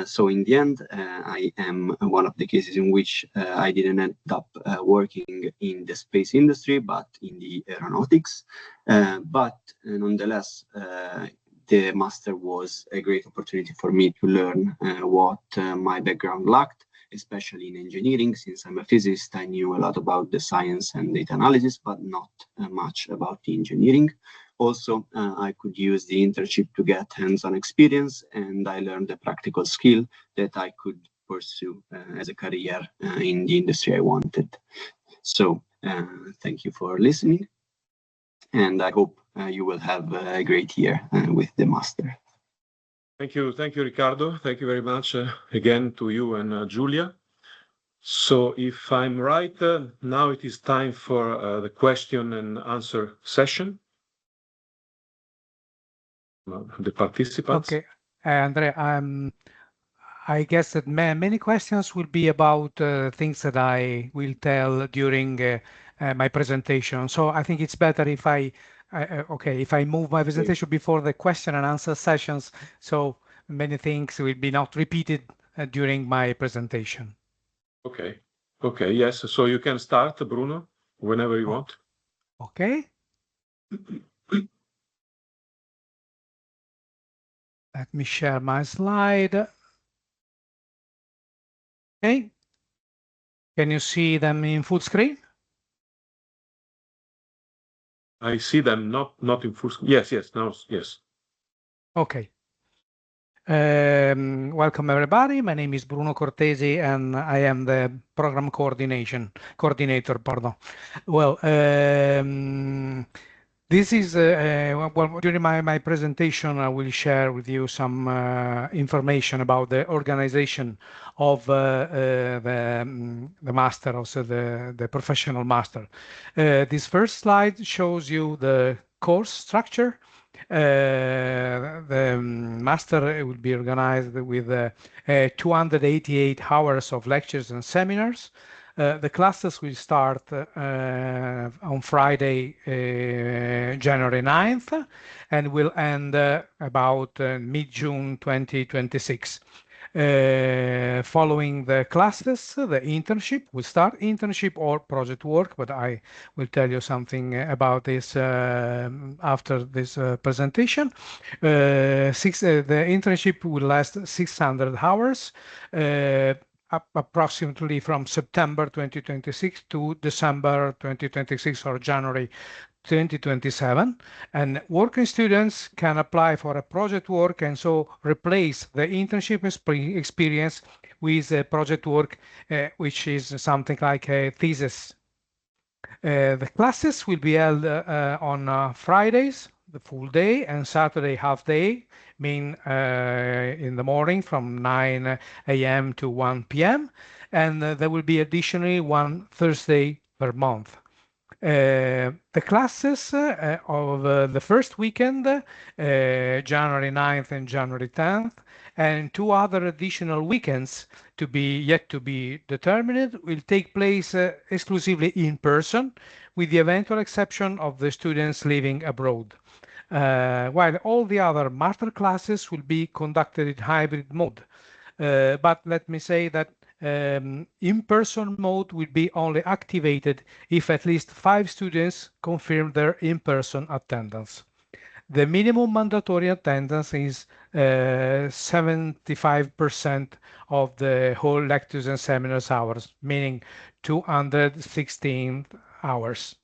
So in the end, I am one of the cases in which I didn't end up working in the space industry, but in the aeronautics. But nonetheless, the master was a great opportunity for me to learn what my background lacked, especially in engineering. Since I'm a physicist, I knew a lot about the science and data analysis, but not much about the engineering. Also, I could use the internship to get hands-on experience, and I learned a practical skill that I could pursue as a career in the industry I wanted. So thank you for listening, and I hope you will have a great year with the master. Thank you, Riccardo. Thank you very much again to you and Julia. So if I'm right, now it is time for the question and answer session. The participants. Okay, Andrea, I guess that many questions will be about things that I will tell during my presentation. So I think it's better if if I move my presentation before the question and answer sessions, so many things will be not repeated during my presentation. Okay. Okay. Yes. So you can start, Bruno, whenever you want. Okay. Let me share my slide. Okay. Can you see them in full screen? I see them not in full screen. Yes. Now, yes. Okay. Welcome everybody. My name is Bruno Cortesi, and I am the program coordinator. Pardon. Well, this is well, during my presentation, I will share with you some information about the organization of the master, also the professional master. This first slide shows you the course structure. The master will be organized with 288 hours of lectures and seminars. The classes will start on Friday, January 9th, and will end about mid-June 2026. Following the classes, the internship will start, internship or project work, but I will tell you something about this after this presentation. The internship will last 600 hours. approximately from September 2026 to December 2026 or January 2027. And working students can apply for a project work and so replace the internship experience with a project work, which is something like a thesis. The classes will be held on Fridays, the full day, and Saturday half day, mean in the morning from 9 a.m. to 1 p.m. And there will be additionally one Thursday per month. The classes of the first weekend, January 9th and January 10th, and two other additional weekends yet to be determined will take place exclusively in person, with the eventual exception of the students living abroad. While all the other master classes will be conducted in hybrid mode. But let me say that in-person mode will be only activated if at least 5 students confirm their in-person attendance. The minimum mandatory attendance is 75% of the whole lectures and seminars hours, meaning 216 hours.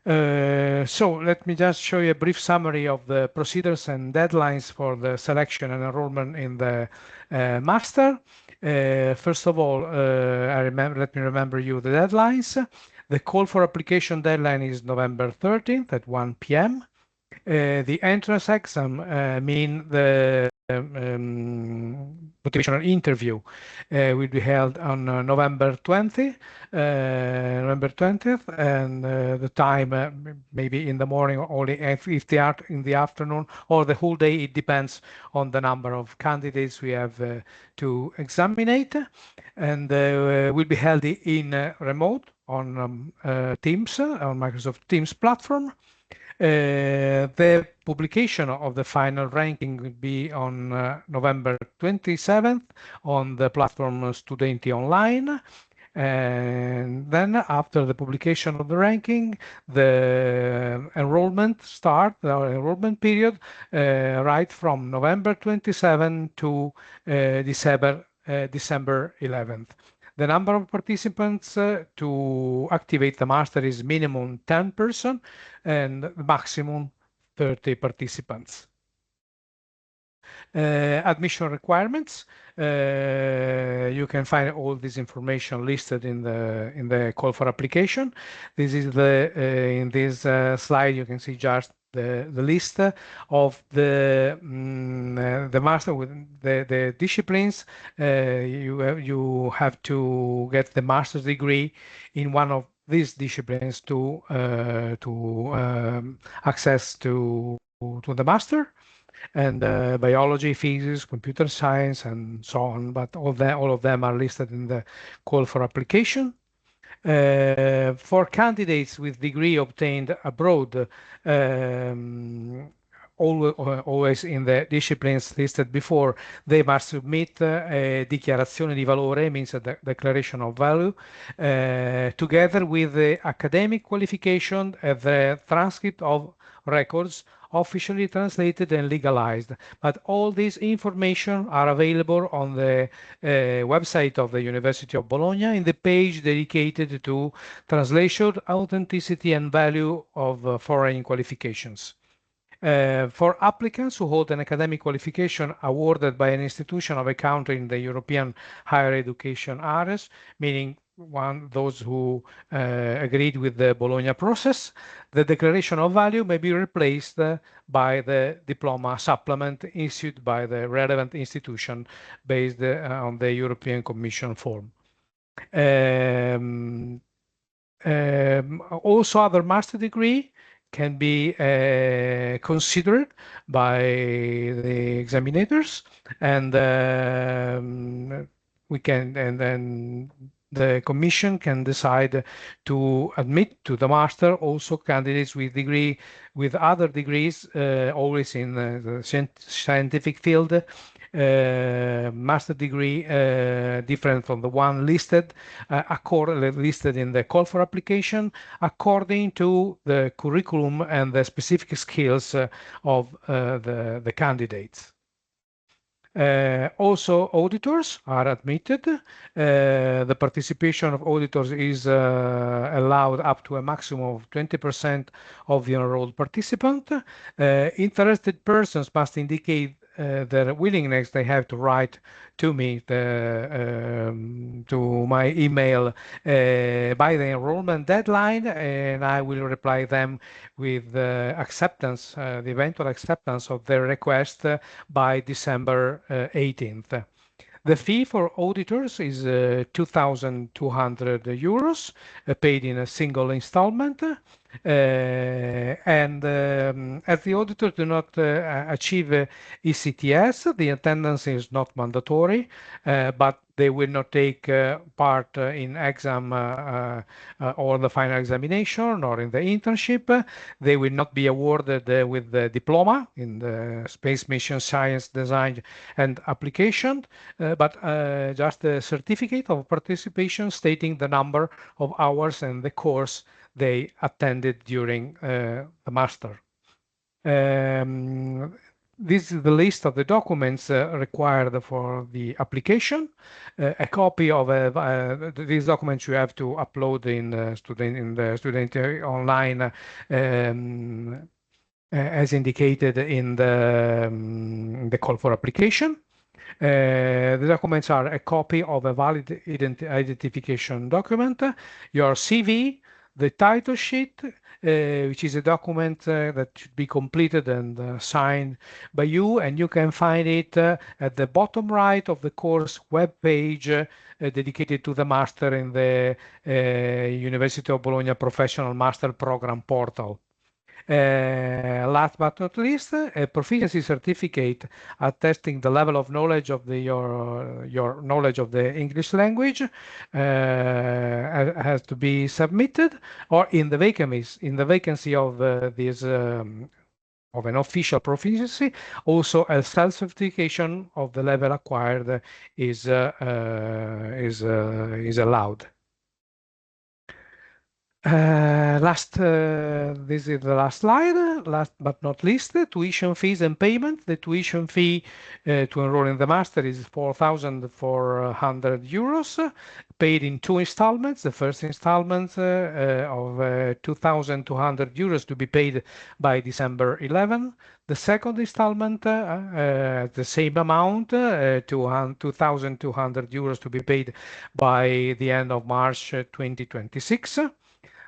So let me just show you a brief summary of the procedures and deadlines for the selection and enrollment in the master. First of all, let me remember you the deadlines. The call for application deadline is November 13th at 1 p.m. The entrance exam mean the motivational interview will be held on November 20th, and the time maybe in the morning or only if they are in the afternoon or the whole day. It depends on the number of candidates we have to examine, and will be held in remote on Teams, on Microsoft Teams platform. The publication of the final ranking will be on November 27th on the platform Studenti Online. And then after the publication of the ranking, the enrollment period, right from November 27 to December 11th. The number of participants to activate the master is minimum 10 person and maximum 30 participants. Admission requirements. You can find all this information listed in the call for application. This is in this slide you can see just the list of the master with the disciplines. You have to get the master's degree in one of these disciplines to access to the master. And biology, physics, computer science, and so on. But all of them are listed in the call for application. For candidates with degree obtained abroad, always in the disciplines listed before, they must submit a dichiarazione di valore, means a declaration of value, together with the academic qualification and the transcript of records officially translated and legalized. But all this information are available on the website of the University of Bologna in the page dedicated to translation, authenticity, and value of foreign qualifications. For applicants who hold an academic qualification awarded by an institution of a country in the European higher education areas, meaning those who agreed with the Bologna process, the declaration of value may be replaced by the diploma supplement issued by the relevant institution based on the European Commission form. Also, other master degree can be considered by the examinators, and then the commission can decide to admit to the master also candidates with other degrees, always in the scientific field, master degree different from the one listed in the call for application, according to the curriculum and the specific skills of the candidates. Also, auditors are admitted. The participation of auditors is allowed up to a maximum of 20% of the enrolled participant. Interested persons must indicate their willingness. They have to write to me to my email by the enrollment deadline, and I will reply them with acceptance, the eventual acceptance of their request by December 18th. The fee for auditors is 2,200 euros, paid in a single installment. And as the auditors do not achieve ECTS, the attendance is not mandatory, but they will not take part in exam or the final examination or in the internship. They will not be awarded with the diploma in the space mission science design and application, but just a certificate of participation stating the number of hours and the course they attended during the master. This is the list of the documents required for the application. A copy of these documents you have to upload in the student online as indicated in the call for application. The documents are a copy of a valid identification document, your CV, the title sheet, which is a document that should be completed and signed by you, and you can find it at the bottom right of the course web page dedicated to the master in the University of Bologna Professional Master Program portal. Last but not least, a proficiency certificate attesting the level of knowledge of your knowledge of the English language has to be submitted, or in the vacancy of this of an official proficiency, also a self-certification of the level acquired is allowed. This is the last slide. Last but not least, tuition fees and payment. The tuition fee to enroll in the master is 4,400 euros, paid in 2 installments. The first installment of 2,200 euros to be paid by December 11. The second installment, the same amount, 2,200 euros to be paid by the end of March 2026.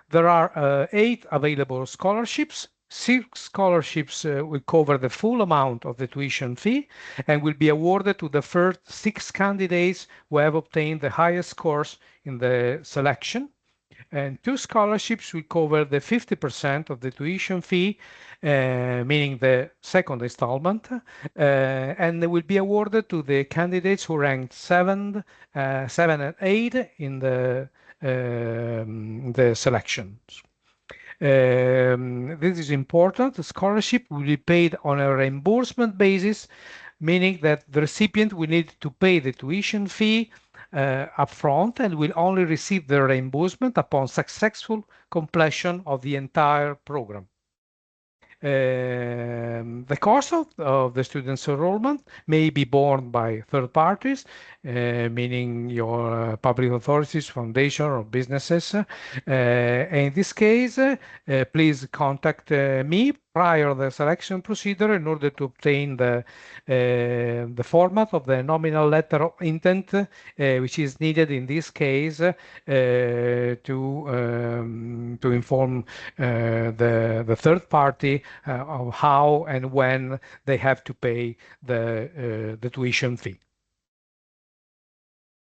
There are 8 available scholarships. 6 scholarships will cover the full amount of the tuition fee and will be awarded to the first 6 candidates who have obtained the highest scores in the selection. And 2 scholarships will cover the 50% of the tuition fee, meaning the second installment, and they will be awarded to the candidates who ranked 7 and 8 in the selections. This is important. The scholarship will be paid on a reimbursement basis, meaning that the recipient will need to pay the tuition fee upfront and will only receive the reimbursement upon successful completion of the entire program. The cost of the student's enrollment may be borne by third parties, meaning your public authorities, foundation, or businesses. In this case, please contact me prior to the selection procedure in order to obtain the format of the nominal letter of intent, which is needed in this case to inform the third party of how and when they have to pay the tuition fee.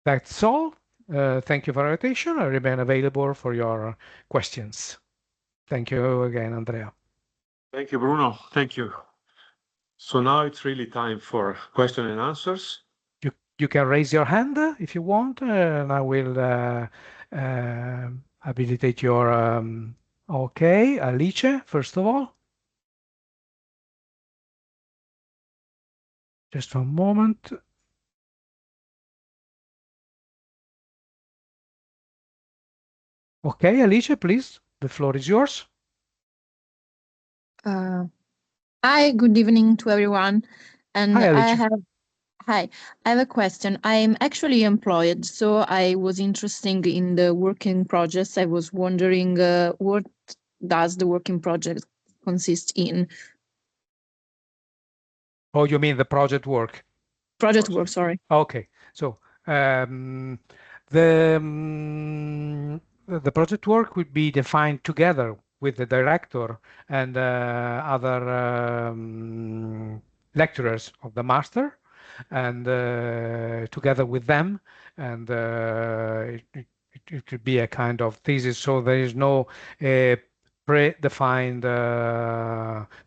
That's all. Thank you for your attention. I remain available for your questions. Thank you again, Andrea. Thank you, Bruno. Thank you. So now it's really time for question and answers. You can raise your hand if you want, and I will habilitate your. Okay, Alice, first of all. Just a moment. Okay, Alice, please. The floor is yours. Hi, good evening to everyone. And Hi, I Alice. Hi, I have a question. I'm actually employed, so I was interested in the working projects. I was wondering what does the working project consist in? Oh, you mean the project work? Project work, sorry. Okay, so the project work would be defined together with the director and other lecturers of the master, and together with them, and it could be a kind of thesis. So there is no predefined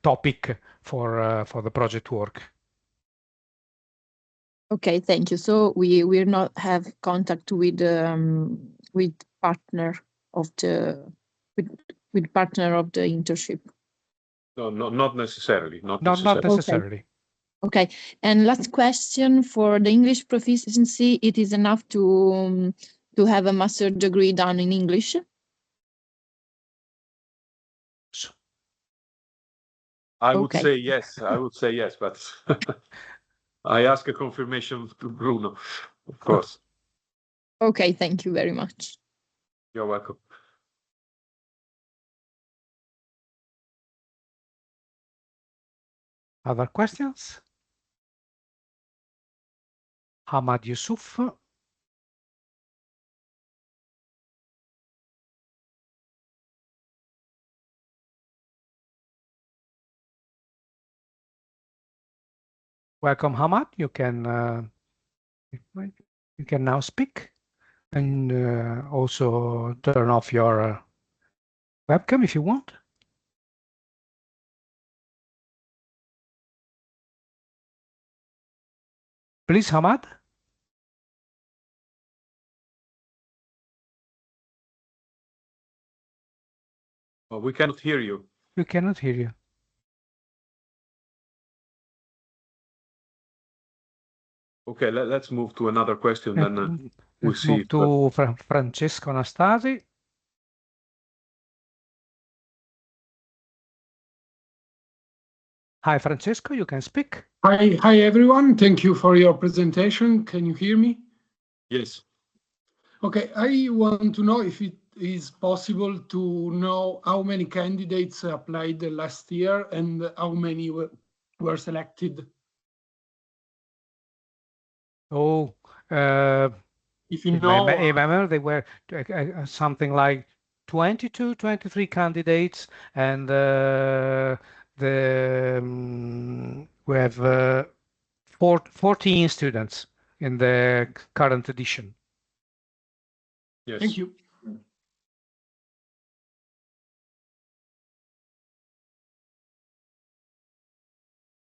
topic for the project work. Okay, thank you. So we will not have contact with partner of the with partner of the internship. No, not necessarily. Not Not necessarily. necessarily. Okay. And last question, for the English proficiency, it is enough to have a master degree done in English? I would Okay. say yes. I would say yes, but I ask a confirmation to Bruno, of course. Okay, thank you very much. You're welcome. Other questions? Hamad Yusuf. Welcome, Hamad. You can now speak, and also turn off your webcam if you want. Please, Hamad. Well, we cannot hear you. We cannot hear you. Okay, let's move to another question, then we'll Let's see. move to Francesco Anastasi. Hi, Francesco, you can speak. Hi, everyone. Thank you for your presentation. Can you hear me? Yes. Okay, I want to know if it is possible to know how many candidates applied last year and how many were selected. Oh, if you know, I remember they were something like 22, 23 candidates, and we have 14 students in the current edition. Yes. Thank you.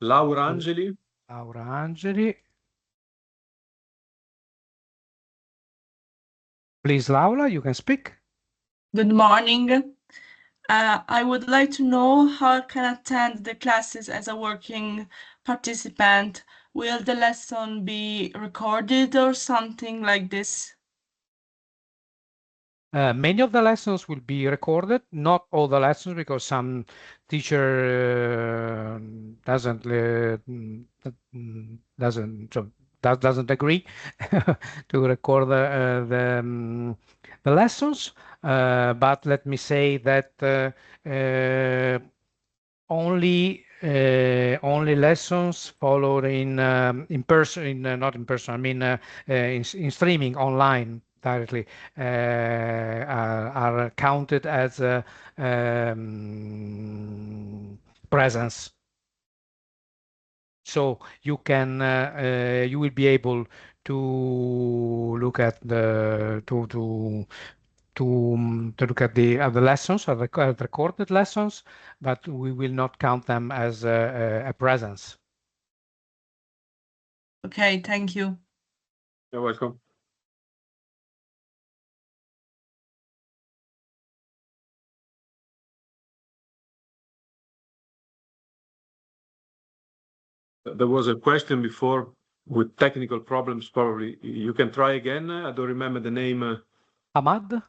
Laura Angeli. Laura Angeli. Please, Laura, you can speak. Good morning. I would like to know how I can attend the classes as a working participant. Will the lesson be recorded or something like this? Many of the lessons will be recorded, not all the lessons, because some teacher doesn't agree to record the lessons. But let me say that only lessons followed in person, not in person. I mean in streaming online directly are counted as presence. So you can you will be able to look at the to look at the lessons or the recorded lessons, but we will not count them as a presence. Okay, thank you. You're welcome. There was a question before with technical problems. Probably you can try again. I don't remember the name. Hamad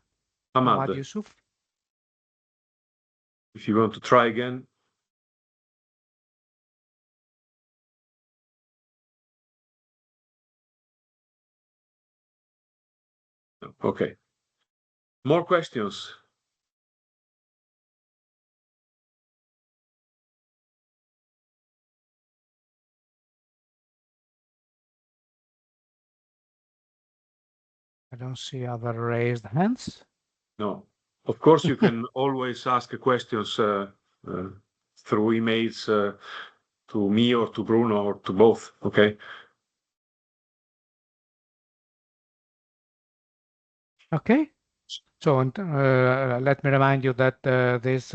Hamad Yusuf. If you want to try again. Okay. More questions? I don't see other raised hands. No. Of course, you can always ask questions through emails to me or to Bruno or to both. Okay. Okay. So let me remind you that this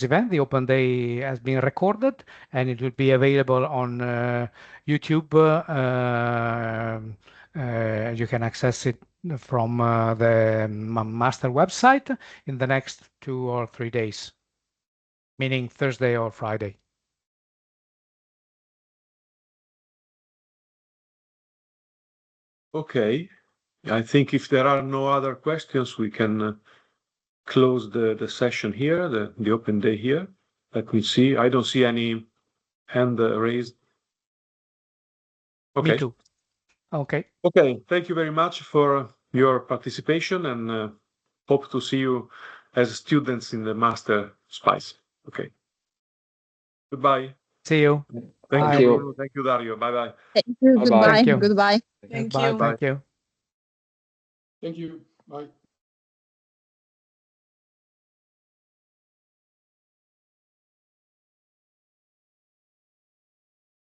event, the Open Day, has been recorded and it will be available on YouTube. You can access it from the master website in the next 2 or 3 days, meaning Thursday or Friday. Okay. I think if there are no other questions, we can close the session here, the Open Day here. Let me see. I don't see any hand raised. Okay. Me too. Okay. Okay. Thank you very much for your participation and hope to see you as students in the Master SPICE. Okay. Goodbye. See you. Thank Bye. you, Bruno. Thank you, Dario. Bye-bye. Thank you. Bye-bye. Goodbye. Thank you. Goodbye. Thank Bye. you. Thank you. Thank you. Bye.